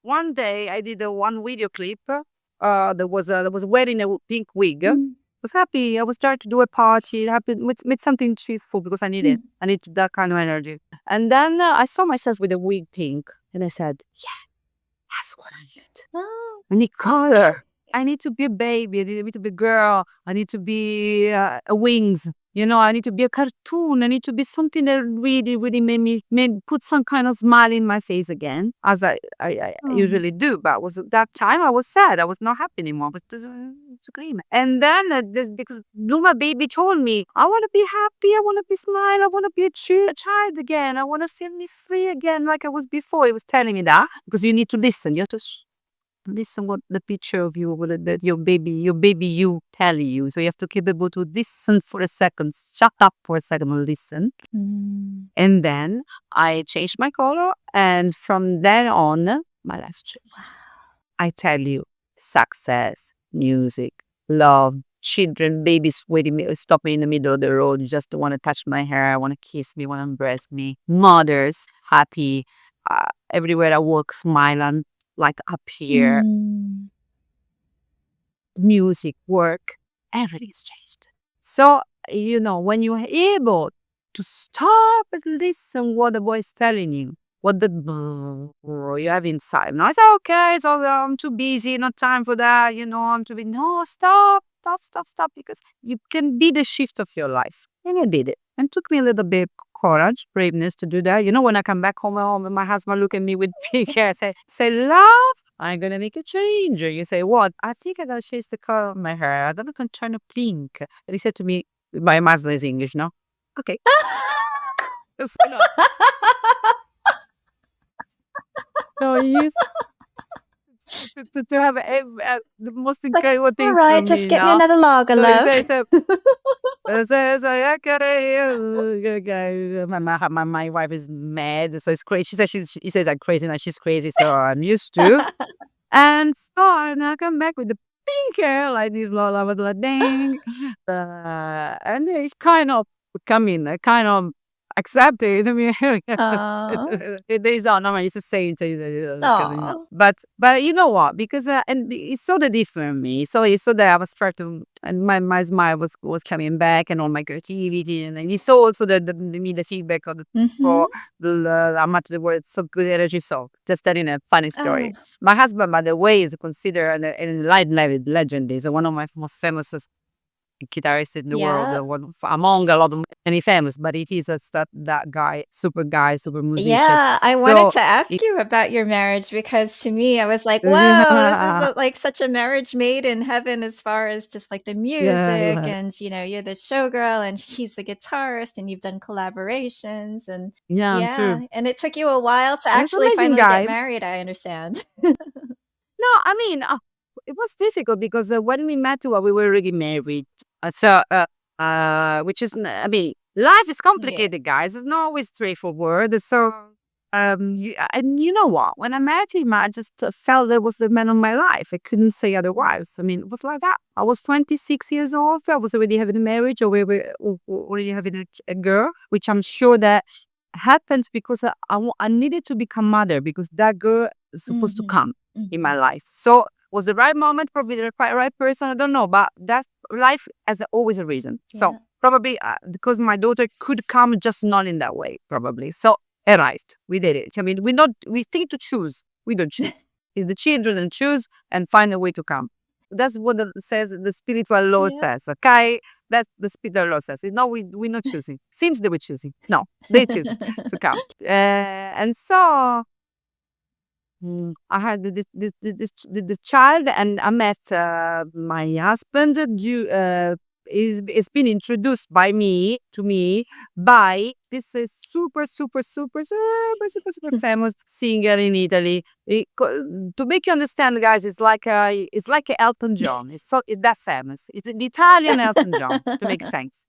one day I did one video clip. There was wearing a pink wig. I Mm. was happy. I was trying to do a party, happy with something cheerful because I need it. Mm. I need that kind of energy. And then I saw myself with a wig pink, and I said, "Yeah, that's what I need. Oh. I need color. I need to be a baby. I need to be a girl. I need to be a wings. You know, I need to be a cartoon. I need to be something that really, really made put some kind of smile in my face again, as I Oh. usually do. But was that time I was sad. I was not happy anymore. But it's agreement. And then because Numa baby told me, I want to be happy. I want to be smile. I want to be a child again. I want to feel me free again, like I was before. He was telling me that because you need to listen. You have to listen what the picture of you, what that your baby you tell you. So you have to keep able to listen for a second, shut up for a second and listen. Mm. And then I changed my color, and from then on, my life changed. I tell you, success, music, love, children, babies waiting me, stop me in the middle of the road, just want to touch my hair, want to kiss me, want to embrace me. Mothers, happy, everywhere I walk, smiling, like up here. Mm. Music, work, everything's changed. So, you know, when you're able to stop and listen what the voice telling you, what the you have inside. Now it's okay, it's all I'm too busy, not time for that, you know, I'm too busy. No, stop, because you can be the shift of your life. And I did it. And it took me a little bit courage, braveness to do that. You know, when I come back home and my husband look at me with pink hair, say, love, I'm gonna make a change. You say, what? I think I gotta change the color of my hair. I'm gonna turn it pink. And he said to me, my husband is English, no? Okay. Yes, no. No, he used to have the most Like, incredible all things right, from just me, get me no? another lager, So love. my wife is mad, so it's crazy. She says he says I'm crazy, and she's crazy, so I'm used to. And so I come back with the pink hair like this. Lola was like, dang. And it kind of come in, I kind of accepted. I mean, Aw. these are not I used to say it, because you know. Aw. But you know what? Because and he saw the difference in me. So he saw that I was starting, and my smile was coming back, and all my creativity, and then he saw also the feedback of the Mhm. people, how much they were so good energy. So just telling a funny story. Oh, My husband, by the way, is considered an legend. He's one of my most famous guitarist in the world, yeah. among a lot of many famous, but he is that guy, super musician. Yeah, I wanted So, to ask it- you about your marriage because to me, I was like, "Whoa, this is like such a marriage made in heaven as far as just like the yeah, music yeah, and you're the showgirl and he's the guitarist and you've done collaborations and yeah, yeah, true. and it took you a while to He's an actually amazing finally get guy. married, I understand." No, I mean, it was difficult because when we met, we were already married. Which is, I mean, life is Yeah. complicated, guys. It's not always straightforward. So And you know what? When I met him, I just felt that was the man of my life. I couldn't say otherwise. I mean, it was like that. I was 26 years old. I was already having a marriage, or we were already having a girl, which I'm sure that happened because I needed to become mother because that girl is supposed to Mhm. come in my Mhm. life. So was the right moment, probably the right person. I don't know, but that's life has always a reason. So Yeah. probably because my daughter could come, just not in that way, probably. So arrived. We did it. I mean, we think to choose. We don't choose. It's the children and choose and find a way to come. That's what the spiritual law Yeah. says. Okay, that's the spiritual law says. No, we're not choosing. Seems that we're choosing. No, they choose to come. And so I had this child, and I met my husband. Is been introduced by me to me by this super famous singer in Italy. To make you understand, guys, it's like a Elton John. It's that famous. It's the Italian Elton John. Make sense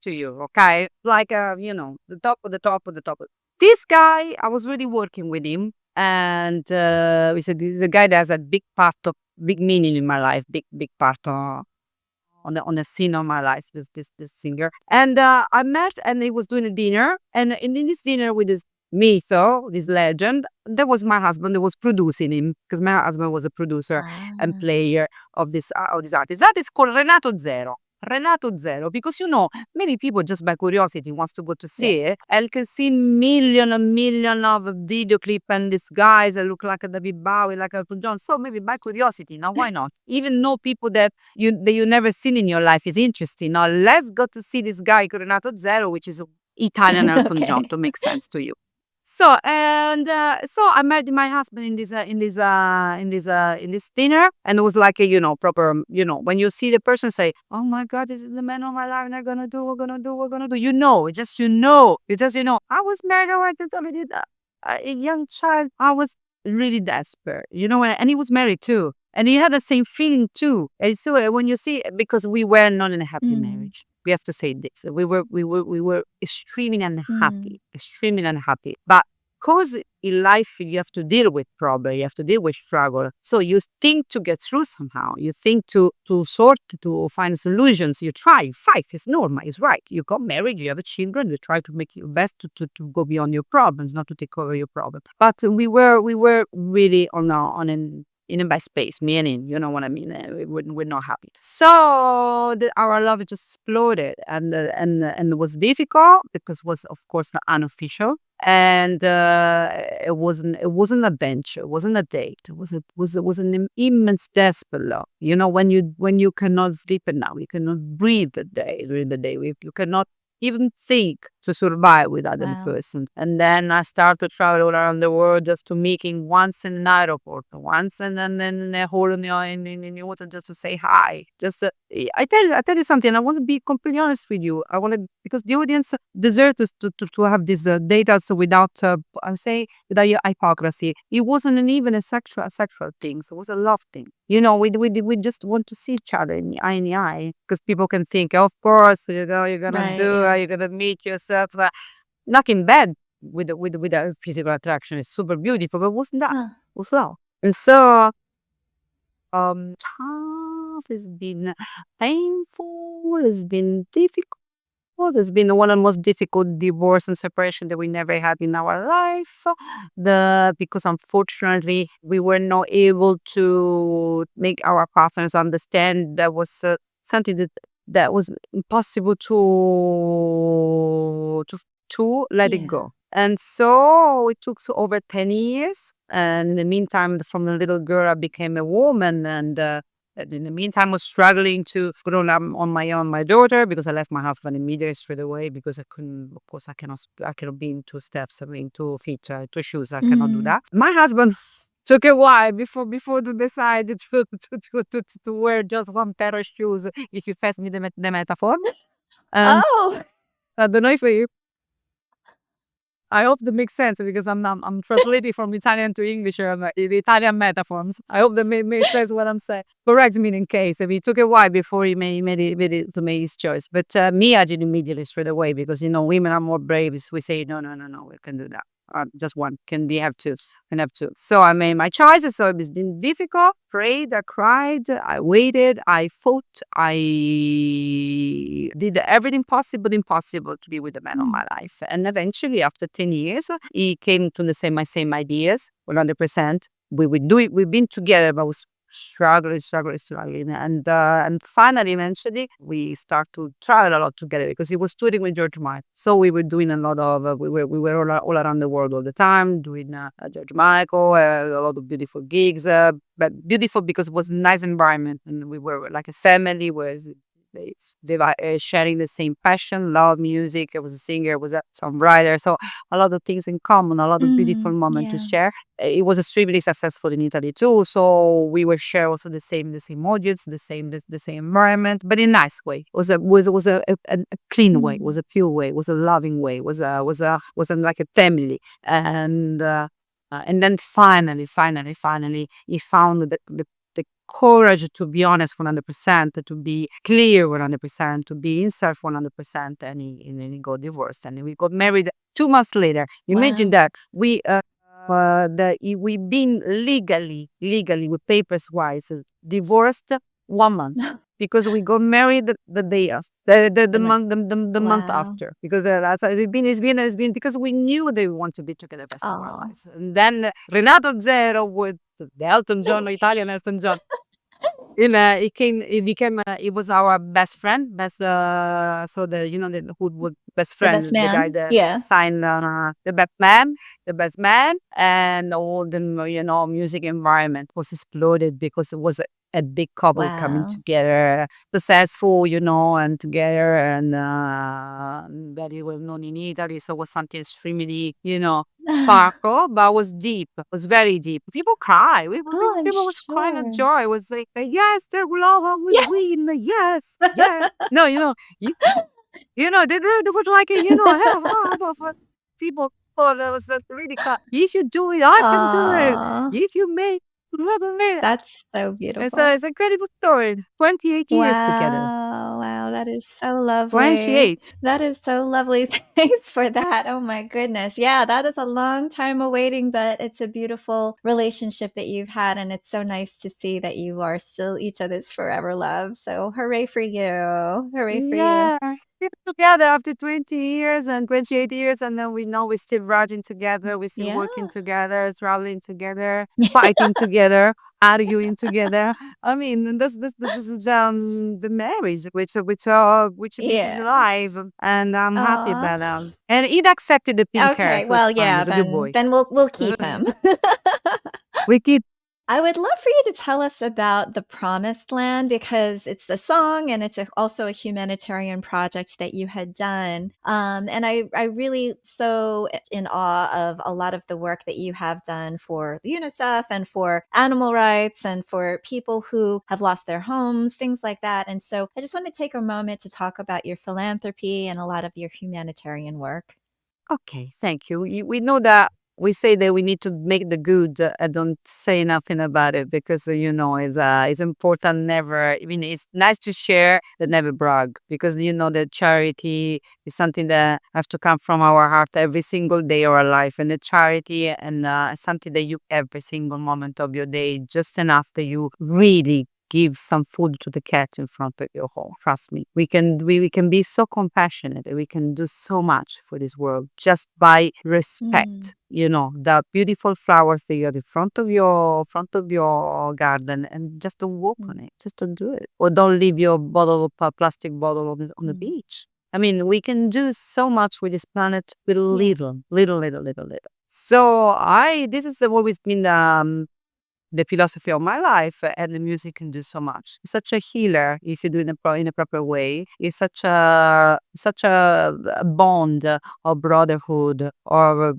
to you, okay? Like the top of the top of the top. This guy, I was really working with him, and we said the guy that has a big meaning in my life, big part on the scene of my life. This singer, and I met, and he was doing a dinner, and in this dinner with this mytho, this legend, that was my husband that was producing him because my husband was a producer and Ah. player of this artist. That is called Renato Zero. Renato Zero, because many people just by curiosity wants to go to Yeah. see it and can see million and million of video clip and these guys that look like a David Bowie, like Elton John. So maybe by curiosity, now why not? Even know people that you never seen in your life is interesting. Now let's go to see this guy Renato Zero, which is Italian Elton John, Okay. to make sense to you. So I met my husband in this dinner, and it was like a proper when you see the person say, oh my God, this is the man of my life, and I'm gonna do, we're gonna do, it's just I was married, I wanted already a young child, I was really desperate, and he was married too, and he had the same feeling too. And so when you see, because we were not in a happy Mm. marriage, we have to say this. We were extremely Mm. unhappy, extremely unhappy. But because in life you have to deal with problem, you have to deal with struggle. So you think to get through somehow. You think to find solutions. You try, you fight. It's normal. It's right. You got married. You have children. You try to make your best to go beyond your problems, not to take over your problem. But we were really on an in a bad space, meaning, you know what I mean? We're not happy. So our love just exploded, and it was difficult because it was, of course, not unofficial, and it wasn't a bench, it wasn't a date, it was an immense desperate love. When you cannot sleep at night, you cannot breathe the day during the day, you cannot even think to survive without that Wow. person. And then I start to travel around the world just to meet him once in an airport, once, and then in a hole in the water just to say hi. Just I tell you something. I want to be completely honest with you. I want to, because the audience deserves to have this data, so without I would say without your hypocrisy. It wasn't even a sexual thing. So it was a love thing. We just want to see each other in the eye, because people can think, of course, you're gonna Right. do, Yeah. you're gonna meet yourself. Not in bed with a physical attraction. It's super beautiful, but wasn't that? Huh. Was love. And so, tough. It's been painful. It's been difficult. It's been one of the most difficult divorce and separation that we never had in our life. Because unfortunately we were not able to make our partners understand that was something that was impossible to let it Yeah. go. And so it took over 10 years. And in the meantime, from a little girl, I became a woman. And in the meantime, was struggling to grow up on my own, my daughter, because I left my husband immediately straight away, because I couldn't, of course, I cannot be in two steps, I mean, 2 feet, 2 shoes. I cannot do Mm. that. My husband took a while before to decide to wear just one pair of shoes, if you pass me the metaphor. And Oh. I don't know if I hope that makes sense, because I'm translating from Italian to English, the Italian metaphors. I hope that makes sense what I'm saying. Correct me in case. If it took a while before he made to make his choice. But me, I did immediately straight away, because women are more brave. We say no, we can do that. just one. Can have two. So I made my choices. So it's been difficult. Prayed, I cried, I waited, I fought, I did everything possible, impossible to be with the man of Mm. my life. And eventually, after 10 years, he came to the same my same ideas, 100%. We would do it. We've been together, but was struggling. And finally, eventually, we start to travel a lot together because he was touring with George Michael. So we were doing a lot of, we were all around the world all the time, doing George Michael, a lot of beautiful gigs, but beautiful because it was a nice environment. And we were like a family, whereas they were sharing the same passion, love music. I was a singer, I was a songwriter. So a lot of things in common, a lot of beautiful Mm. moments to Yeah. share. It was extremely successful in Italy too. So we were share also the same audience, the same environment, but in a nice way. It was a clean way, it was Mm. a pure way, it was a loving way, it was like a family. And then finally, he found the courage to be honest 100%, to be clear 100%, to be himself 100%, and he got divorced, and we got married 2 months later. Imagine Wow. that we've been legally with papers wise divorced 1 month because we got married the day after. The The mo month Wow. after, because that's it's been because we knew they want to be together the rest of our Oh. life. And then Renato Zero with the Elton John, Italian Elton John, it was our best friend, so the who would best The best friend, the guy man? that Yeah. signed the best man, and all the music environment was exploded because it was a big couple coming Wow. together, successful, and together, and very well known in Italy. So it was something extremely, sparkle, but was deep. It was very deep. People cry. Oh, I'm People was crying of sure. joy. It was like, yes, their love will Yeah. win. Yes, yes. No, you, they was like, people. Oh, that was really cut. If you do it, I can do it. Aw, If you make, blah, blah, blah. that's so It's beautiful. a it's an incredible story. 28 years together. Wow, wow, that is so lovely. 28. That is so lovely. Thanks for that. Oh my goodness. Yeah, that is a long time awaiting, but it's a beautiful relationship that you've had, and it's so nice to see that you are still each other's forever love. So hooray for you. Hooray for you. Yeah, still together after 20 years and 28 years, and then we know we're still writing together, we're still Yeah. working together, traveling together, fighting together, arguing together. I mean, this is the marriage which is Yeah. alive, and I'm happy Aw. about and he accepted the pink hair, Okay, so it's well, fine. yeah, He's a good then boy. we'll keep him. We keep. I would love for you to tell us about The Promised Land because it's a song and it's also a humanitarian project that you had done. And I really so in awe of a lot of the work that you have done for UNICEF and for animal rights and for people who have lost their homes, things like that. And so I just want to take a moment to talk about your philanthropy and a lot of your humanitarian work. Okay, thank you. We know that we say that we need to make the good and don't say nothing about it because, it's important never, I mean, it's nice to share but never brag because, that charity is something that has to come from our heart every single day of our life. And the charity and something that you every single moment of your day, just enough that you really give some food to the cat in front of your home. Trust me. We can be so compassionate. We can do so much for this world just by Mm, respect. The beautiful flowers that you have in front of your garden, and just don't walk mm, on it. Just don't do it. Or don't leave your plastic bottle on the mm. beach. I mean, we can do so much with this planet with Yeah. little, little, little, little, little. So this is always been the philosophy of my life, and the music can do so much. It's such a healer if you do it in a proper way. It's such a bond of brotherhood or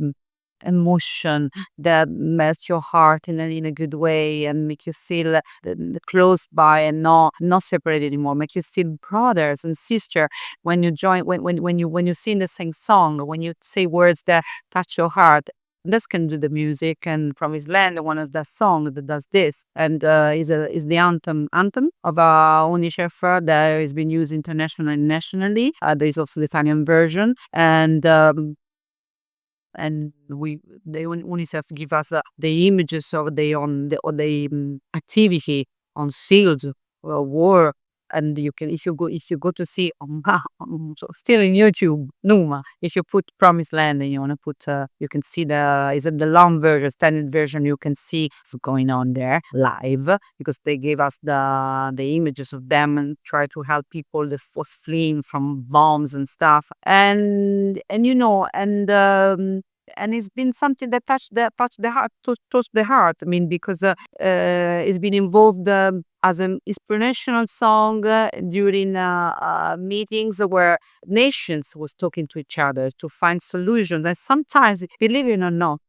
emotion that melts your heart in a good way and make you feel close by and not separated anymore. Make you feel brothers and sister when you join when you sing the same song, when you say words that touch your heart. This can do the music, and from his land, one of the song that does this, and is the anthem of UNICEF that has been used internationally and nationally. There is also the Italian version, and and UNICEF give us the images of the activity on fields war. And you can, if you go to see so still in YouTube, Numa, if you put Promised Land and you want to put, you can see is it the long version, standard version, you can see what's going on there live, because they gave us the images of them and try to help people that was fleeing from bombs and stuff. And it's been something that touched the heart, touched the heart. I mean, because it's been involved as an inspirational song during meetings where nations was talking to each other to find solutions. And sometimes, believe it or not,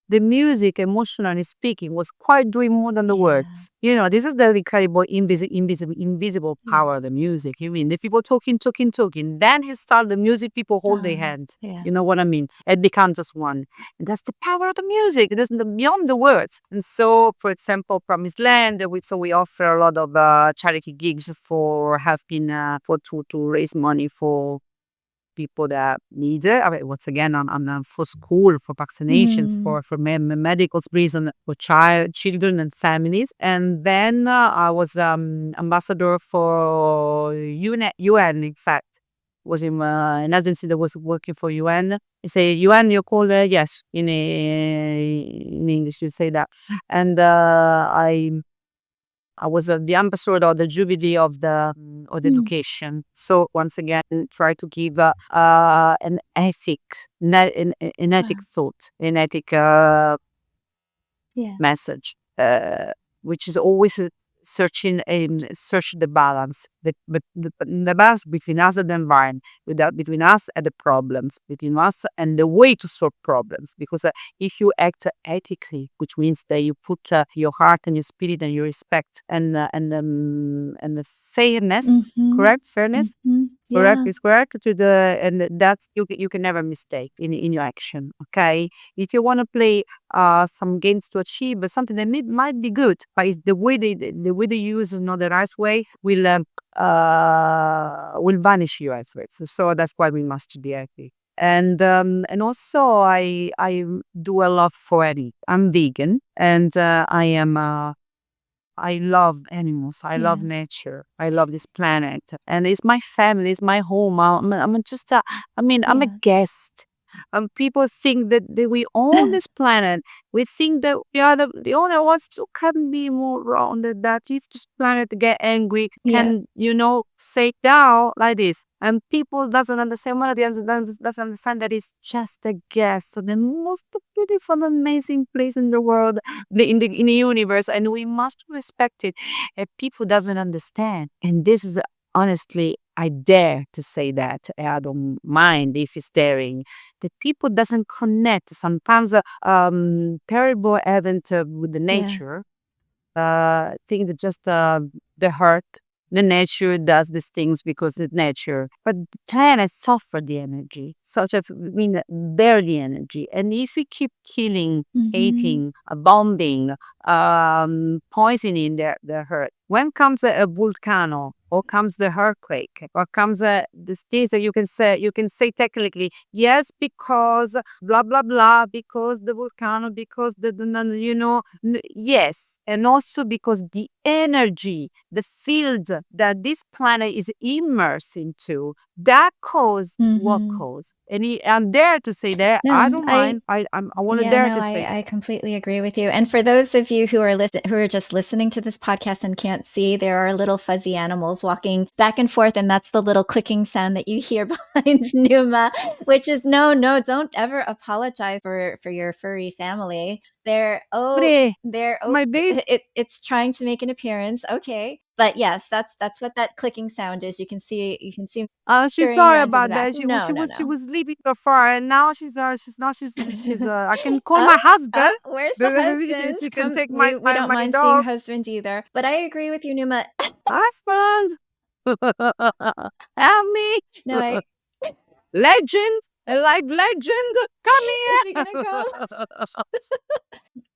the music, emotionally speaking, was quite doing more than the Yeah. words. This is the incredible invisible Yeah. power of the music. You mean the people talking, talking, talking. Then he start the music, people hold their hands. Yeah. You know what I mean? It becomes just one. And that's the power of the music. It isn't beyond the words. And so, for example, Promised Land, we offer a lot of charity gigs for helping to raise money for people that need it. I mean, once again, for school, for vaccinations, Mm. for medical reason, for children and families. And then I was ambassador for UN. In fact, was in an agency that was working for UN. You say UN, you call yes in English. You say that, and I was the ambassador or the jubilee of the Mm. education. So once again, try to give an ethic, an ethic Wow. thought, an ethic Yeah. message, which is always search the balance, the balance between us and the environment, between us and the problems, between us and the way to solve problems. Because if you act ethically, which means that you put your heart and your spirit and your respect and the fairness, Mm-hmm. correct, fairness. Mm-hmm. Correct Yeah. is correct to the and that's you can never mistake in your action. Okay, if you want to play some games to achieve something that might be good, but it's the way they use not the right way will vanish your efforts. So that's why we must be happy. And also I do a lot for Eddie. I'm vegan and I love animals. I love Yeah. nature. I love this planet, and it's my family. It's my home. I'm just I'm a Yeah. guest. People think that we own this planet. We think that we are the only ones who can be more wrong than that. If this planet get angry, Yeah. can say down like this, and people doesn't understand. One of the others doesn't understand that it's just a guest. So the most beautiful, amazing place in the world, in the universe, and we must respect it. And people doesn't understand, and this is honestly, I dare to say that. I don't mind if it's daring. The people doesn't connect. Sometimes terrible event with the Yeah. nature. Think that just the heart, the nature does these things because it's nature. But the planet suffer the energy, such as bear the energy. And if we keep killing, Mm-hmm. hating, bombing, poisoning the earth, when comes a volcano, or comes the earthquake, or comes the things that you can say technically, yes, because blah blah blah, because the volcano, because yes, and also because the energy, the field that this planet is immersed into, that cause what Mm-hmm. cause. And I'm there to say that I No, don't mind. I want to yeah, dare no, to say. I completely agree with you. And for those of you who are just listening to this podcast and can't see, there are little fuzzy animals walking back and forth, and that's the little clicking sound that you hear behind Numa, which is no, don't ever apologize for your furry family. Pre, They're it's my baby. it's trying to make an appearance. Okay. But yes, that's what that clicking sound is. You can see She's scurrying sorry around to the about back. that. No, no, She no. was leaving the far, and now she's I can call Oh, my husband. oh, where's the husband? She can Come, take we don't my mind seeing your dog. husband either. But I agree with you, Numa. Husband. Help me. No, I Legend. A live legend, come Is he here. gonna come?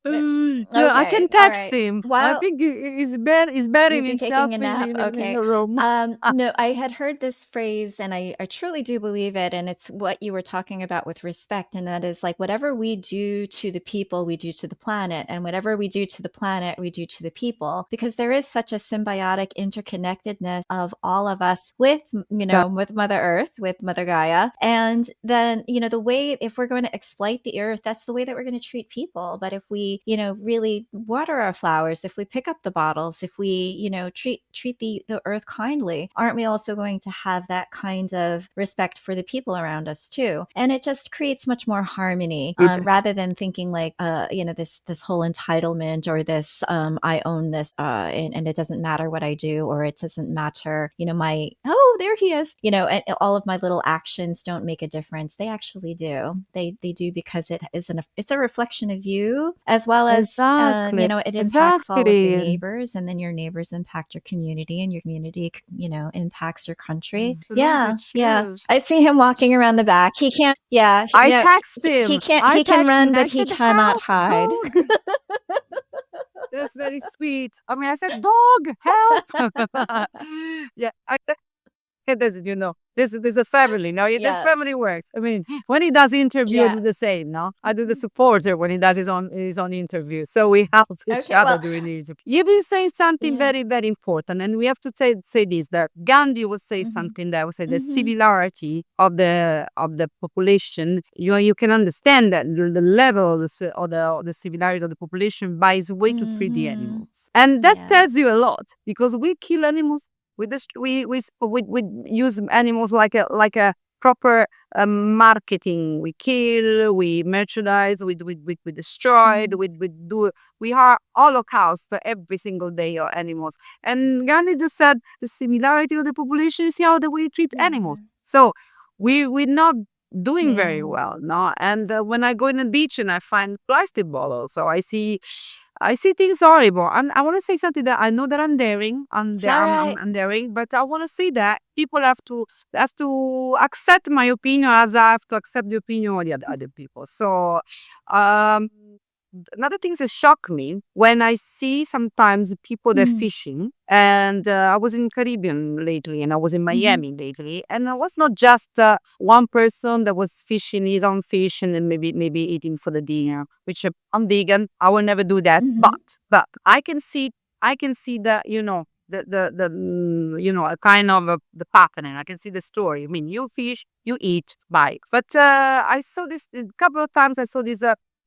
Yeah, I Okay, can all text right. him. I While think he's burying Is he taking himself a in nap? in Okay. the room. No, I had heard this phrase and I truly do believe it. And it's what you were talking about with respect. And that is like whatever we do to the people, we do to the planet. And whatever we do to the planet, we do to the people. Because there is such a symbiotic interconnectedness of all of us with, So with Mother Earth, with Mother Gaia. And then, the way, if we're going to exploit the earth, that's the way that we're going to treat people. But if we, really water our flowers, if we pick up the bottles, if we, treat the earth kindly, aren't we also going to have that kind of respect for the people around us too? And it just creates much more harmony, it rather than thinking like, this whole entitlement or this, I own this, and it doesn't matter what I do, or it doesn't matter, my, oh, there he is, and all of my little actions don't make a difference. They actually do. They do, because it's a reflection of you, as well as, exactly, it impacts all of your exactly. neighbors, and then your neighbors impact your community, and your community, impacts your country. Absolutely Yeah, yeah. true. I see him walking around the back. He can't. Yeah, I text he him. can't. I He can text him. run, And but I he said, cannot "Help, hide. dog." That's very sweet. I mean, I said, "Dog, help!" Yeah, there's a family. No, this Yeah. family works. I mean, when he does interview, I Yeah. do the same. No, I do the supporter when he does his own interview. So we help each Okay. other Well. during the interview. You've been saying something Yeah. very, very important, and we have to say this, that Gandhi would say Mhm. something that would say the Mhm. similarity of the population. You can understand that the level of the similarity of the population by its way to treat the Mhm. animals, and that Yeah. tells you a lot, because we kill animals. We use animals like a proper marketing. We kill, we merchandise, we destroy, Mhm. we are holocaust every single day of animals. And Gandhi just said the similarity of the population is how the we treat animals. Yeah. So we're not doing very Yeah. well, no. And when I go in the beach and I find plastic bottles, so I see things horrible. And I want to say something that I know that I'm daring. It's all right. I'm daring, but I want to say that people have to accept my opinion as I have to accept the opinion of the other people. So, um, another thing that shock me when I see sometimes people that Mm. fishing, and I was in Caribbean lately, and I was in Mhm. Miami lately, and it was not just one person that was fishing his own fish and then maybe eating for the dinner, which I'm vegan. I will never do that. Mhm. But I can see that, a kind of the pattern. I can see the story. I mean, you fish, you eat, bye. But I saw this a couple of times. I saw this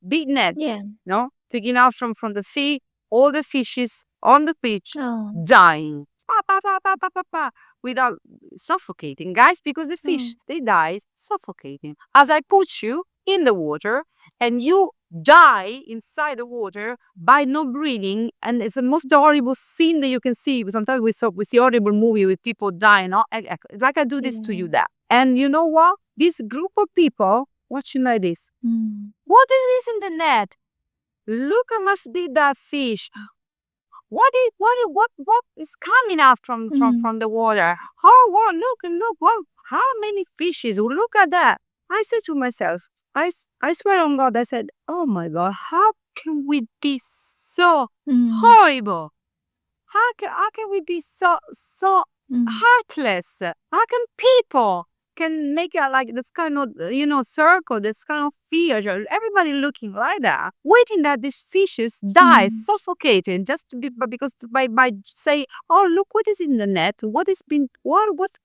big net, Yeah. no, taking out from the sea, all the fishes on the beach Oh. dying. Pa, pa, pa, pa, pa, pa, pa, without suffocating, guys, because the Oh. fish, they die suffocating. As I put you in the water and you die inside the water by not breathing, and it's the most horrible scene that you can see. Sometimes we see horrible movie with people dying. Like I do this to you, Yeah. that. And you know what? This group of people watching like this. Mm. What is in the net? Look, it must be that fish. What is coming out from from Mm. from the water? Oh, wow, look and look, wow, how many fishes? Look at that. I said to myself, I swear on God, I said, oh my God, how can we be so Mm. horrible? How can we be so Mm. heartless? How can people can make a like this kind of circle, this kind of fear, everybody looking like that, waiting that these fishes die Mm. suffocating just to be, but because by say, oh look what is in the net, what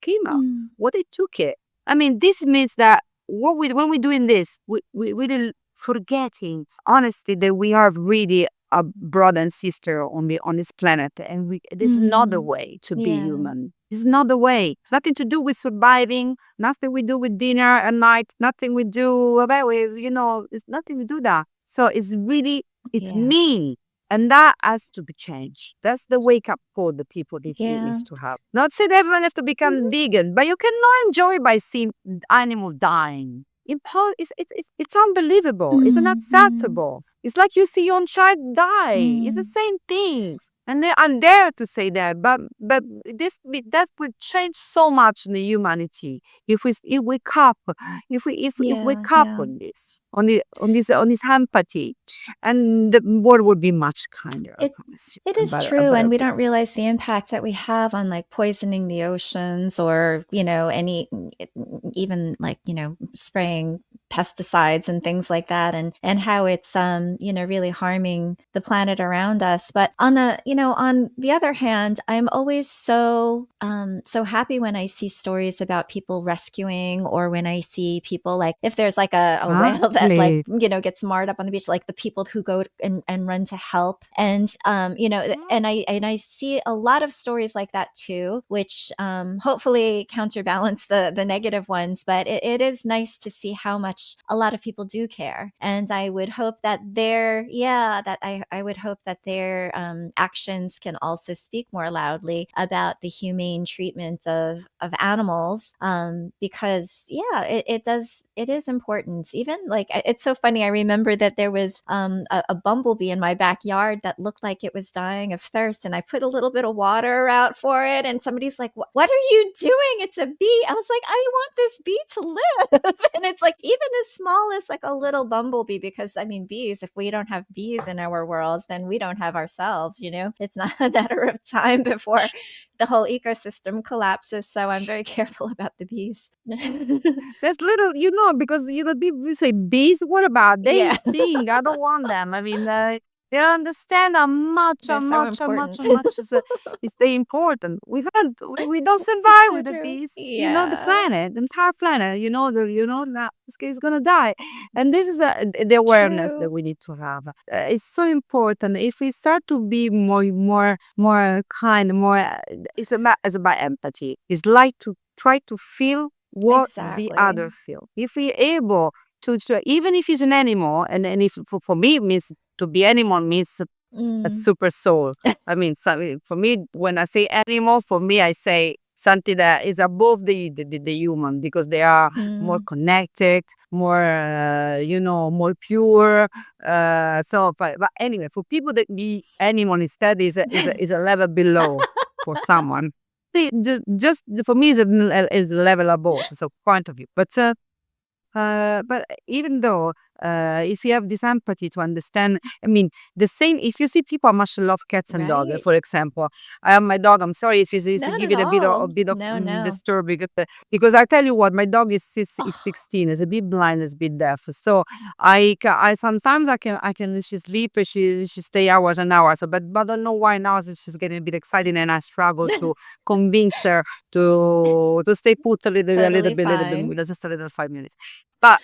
came out, Mm. what they took it. I mean, this means that when we're doing this, we really forgetting honestly that we are really a brother and sister on this planet, and this is not the Mm. way to be Yeah. human. This is not the way. It's nothing to do with surviving. Nothing we do with dinner at night. Nothing we do about with It's nothing to do that. So it's Yeah. mean, and that has to be changed. That's the wake up call the people Yeah. needs to have. Not say that everyone has to become Mhm. vegan, but you cannot enjoy by seeing animal dying. It's unbelievable. It's Mhm. unacceptable. It's like you see your own child die. It's the Mm. same things. And I'm there to say that, but that would change so much in the humanity if we wake up, if Yeah, wake up yeah. on this, on this empathy, and the world would be much kinder. I It promise you, it and is better, a true, better and we place. don't realize the impact that we have on like poisoning the oceans or, any even like, spraying pesticides and things like that and how it's really harming the planet around us. But on the other hand, I'm always so happy when I see stories about people rescuing or when I see people like if there's like a whale that like, Exactly. gets marred up on the beach, like the people who go and run to help. And and I see a lot of stories like that too, which hopefully counterbalance the negative ones. But it is nice to see how much a lot of people do care, and I would hope that I would hope that their actions can also speak more loudly about the humane treatment of animals, because it is important. Even like it's so funny. I remember that there was a bumblebee in my backyard that looked like it was dying of thirst, and I put a little bit of water out for it. And somebody's like, "What are you doing? It's a bee." I was like, "I want this bee to live." And it's like even as small as like a little bumblebee, because I mean, bees. If we don't have bees in our world, then we don't have ourselves. It's not a matter of time before the whole ecosystem collapses. So I'm very careful about the bees. There's little, because people say bees. What about they Yeah, sting? I don't want them. I mean, they don't understand they're so how important. much is they important. We don't It's survive so with the true. bees. The Yeah, planet, the entire planet. That this is gonna die, and this is the awareness that true. we need to have. It's so important. If we start to be more kind, more, it's about empathy. It's like to try to feel what the Exactly. other feel. If we're able to even if it's an animal, and if for me it means to be animal means a Mm, super soul. I mean, for me, when I say animal, for me I say something that is above the human, because they are more mm. connected, more more pure. But anyway, for people that be animal instead is a level below for someone. Just for me is a level above, so point of view. But even though, if you have this empathy to understand, I mean, the same. If you see people, I much love cats and dogs. Right? For example, I have my dog. I'm sorry if it's Not give at it a all. bit of No, no. disturbing, because I tell you what, my dog is Oh, 16. Is a bit blind, is a bit deaf. So I sometimes I can let she sleep. She stay hours and hours. But I don't know why now she's getting a bit excited, and I struggle to convince her to stay put totally fine. just a little 5 minutes. But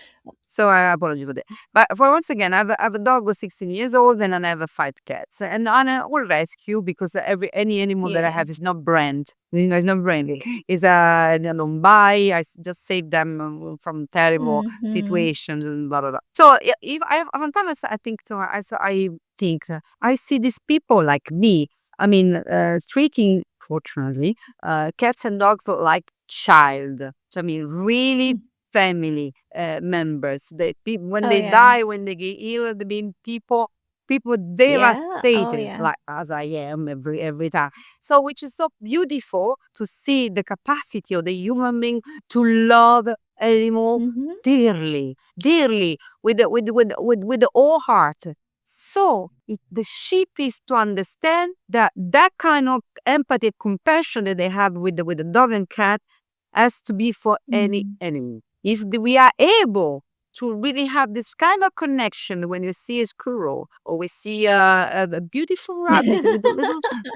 so I apologize for that. But for once again, I have a dog who's 16 years old, and I have 5 cats. And I will rescue, because any animal that I Yeah. have is not brand. It's not branded. It's I don't buy. Just save them from terrible Mhm. situations and blah blah blah. So if I sometimes I think so. I think I see these people like me. I mean, treating, fortunately, cats and dogs like child. So I mean, really Mm. family members. When Oh, they yeah. die, when they get ill, they mean people Yeah. Oh, devastated, yeah. like as I am every time. So which is so beautiful to see the capacity of the human being to love animal Mhm. dearly, dearly, with the whole heart. So the sheep is to understand that kind of empathy, compassion that they have with the dog and cat has to be for any Mm. animal. If we are able to really have this kind of connection, when you see a squirrel or we see a beautiful rabbit with a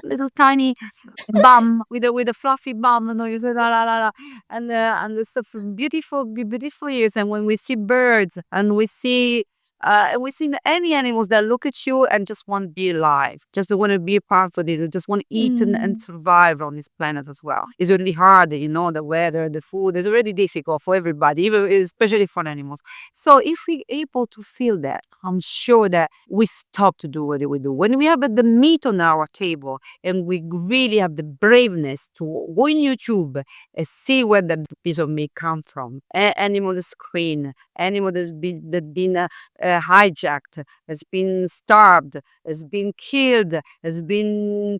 little tiny bum, with a fluffy bum, you say la la la la, and the stuff beautiful beautiful ears. And when we see birds, and we see any animals that look at you and just want to be alive, just want to be a part of this, just want to eat and Mm. survive on this planet as well. It's really hard, the weather, the food is already difficult for everybody, even especially for animals. So if we're able to feel that, I'm sure that we stop to do what we do. When we have the meat on our table, and we really have the braveness to go in YouTube and see where that piece of meat come from. Animal screen, animal that's been hijacked, has been starved, has been killed, has been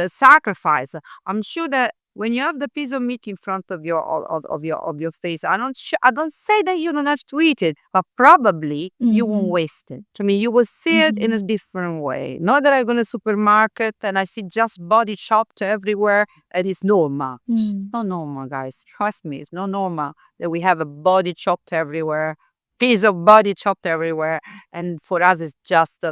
sacrificed. I'm sure that when you have the piece of meat in front of your face, I don't say that you don't have to eat it, but probably you won't waste it. I mean, you will see it in a different way. Not that I go to the supermarket and I see just body chopped everywhere and it's normal. It's not normal, guys. Trust me, it's not normal that we have a body chopped everywhere, piece of body chopped everywhere, and for us it's just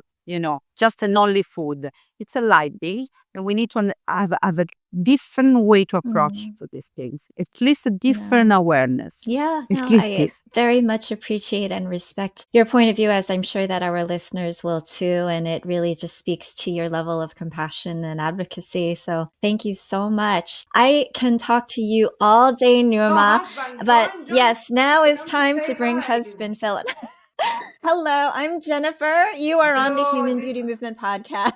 just an only food. It's a light day, and we need to have a different way to approach to these things. At least a different awareness. Yeah, At no, least I this. very much appreciate and respect your point of view, as I'm sure that our listeners will too. And it really just speaks to your level of compassion and advocacy. So thank you so much. I can talk to you all day, Numa, but yes, now is time to bring husband Philip. Hello, I'm Jennifer. You are on the Human Beauty Movement podcast.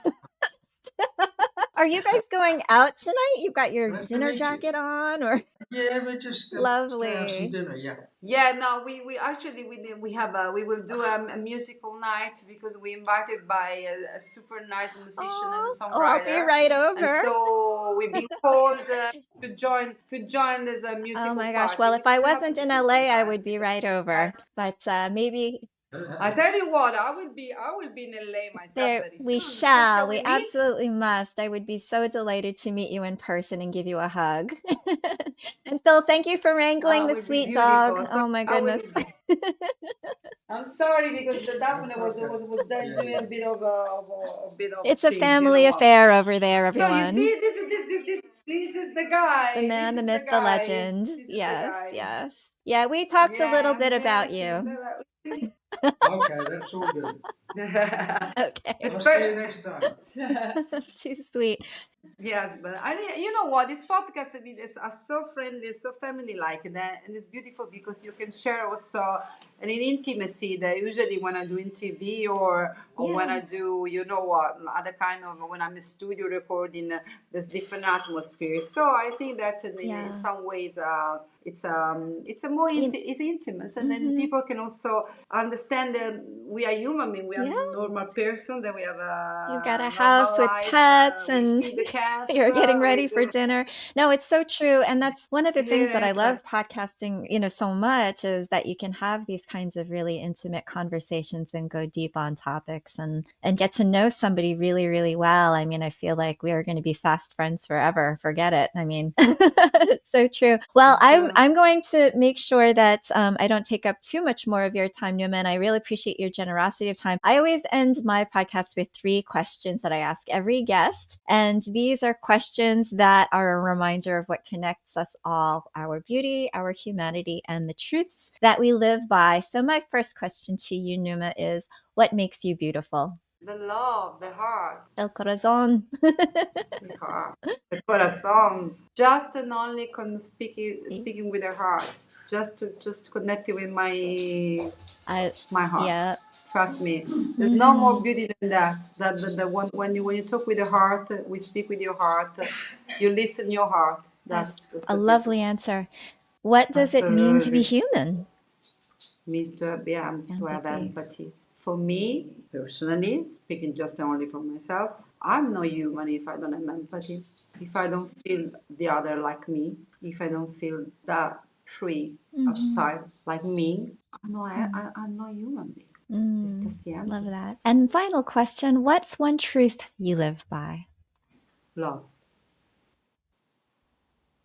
Are you guys going out tonight? You've got your dinner jacket on, or Yeah, we're just lovely. have some dinner. Yeah. Yeah, no, we actually we will do a musical night because we invited by a super nice musician and Oh, I'll be songwriter, right and over. so we've been called to join this Oh musical my gosh. party, Well, if which I we happen wasn't to in do LA, I sometimes would be because right over. But maybe I tell you what, I will be in LA myself there very we soon. shall. Shall We we meet? absolutely must. I would be so delighted to meet you in person and give you a hug. And Phil, thank you for wrangling the Would be sweet dog. beautiful. So Oh my I will goodness. I'm sorry because the Daphne That's was okay. was doing Yeah. a bit of a bit of It's a things, you family know. affair over there, So you everyone. see, this is the guy. The man, the This is the myth, the guy. legend. This is the Yes, guy. yes. Yeah, we talked a little bit about Yes. you. Okay, that's all good. Okay. I'll see you next time. Too sweet. Yes, but you know what? This podcast are so friendly, so family-like, and it's beautiful because you can share also an intimacy that usually when I do in TV or when I do, you know what, other kind of when I'm in studio recording, there's different atmosphere. So I think that in some ways, it's a more it's intimate, and then people can also understand that we are human beings, we are normal person, that we have You've got a a house normal with life. pets We and see the cats. you're getting We ready for do. dinner. No, it's so true. And that's one of the things that Yeah, I love exactly. podcasting, so much is that you can have these kinds of really intimate conversations and go deep on topics and get to know somebody really, really well. I mean, I feel like we are going to be fast friends forever. Forget it. I mean, it's so true. Well, I'm going to make sure that I don't take up too much more of your time, Newman. I really appreciate your generosity of time. I always end my podcast with 3 questions that I ask every guest. And these are questions that are a reminder of what connects us all, our beauty, our humanity, and the truths that we live by. So my first question to you, Numa, is what makes you beautiful? The love, the heart, El corazón. the heart, the corazón. Just and only speaking with the heart. Just connecting with my heart. Yeah. Trust me. There's no more beauty than that. That the one when you talk with the heart, we speak with your heart. You listen your heart. That's That's a the beauty. lovely answer. What does it mean to be Absolutely. human? Means to have Empathy. empathy. For me, personally, speaking just only for myself, I'm not human if I don't have empathy. If I don't feel the other like me, if I don't feel that tree outside like me, I'm not human being. It's just the Love empathy. that. And final question, what's one truth you live by? Love.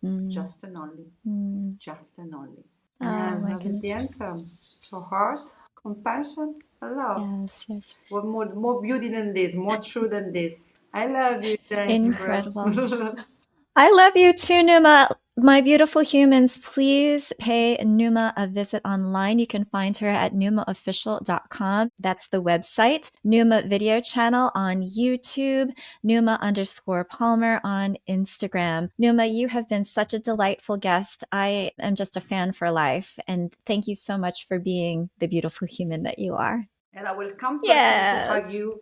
Mm, Just and only. mm. Just and only. Oh And my that is the goodness. answer. So heart, compassion, and love. Yes, yes. What more beauty than this, more true than this. I love you, Jennifer. Incredible. I love you too, Numa. My beautiful humans, please pay Numa a visit online. You can find her at numaofficial.com. That's the website. Numa video channel on YouTube, Numa_Palmer on Instagram. Numa, you have been such a delightful guest. I am just a fan for life. And thank you so much for being the beautiful human that you are. And I will come personally to Yes. hug you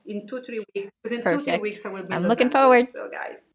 in 2-3 weeks. Because in 2-3 Perfect. weeks I will be in I'm Los looking Angeles. forward. So guys,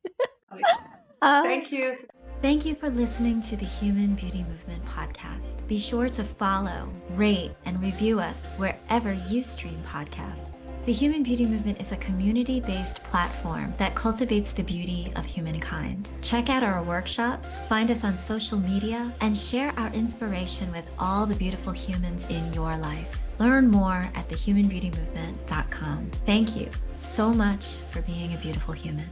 Uh, thank you. Thank you for listening to the Human Beauty Movement podcast. Be sure to follow, rate, and review us wherever you stream podcasts. The Human Beauty Movement is a community-based platform that cultivates the beauty of humankind. Check out our workshops, find us on social media, and share our inspiration with all the beautiful humans in your life. Learn more at thehumanbeautymovement.com. Thank you so much for being a beautiful human.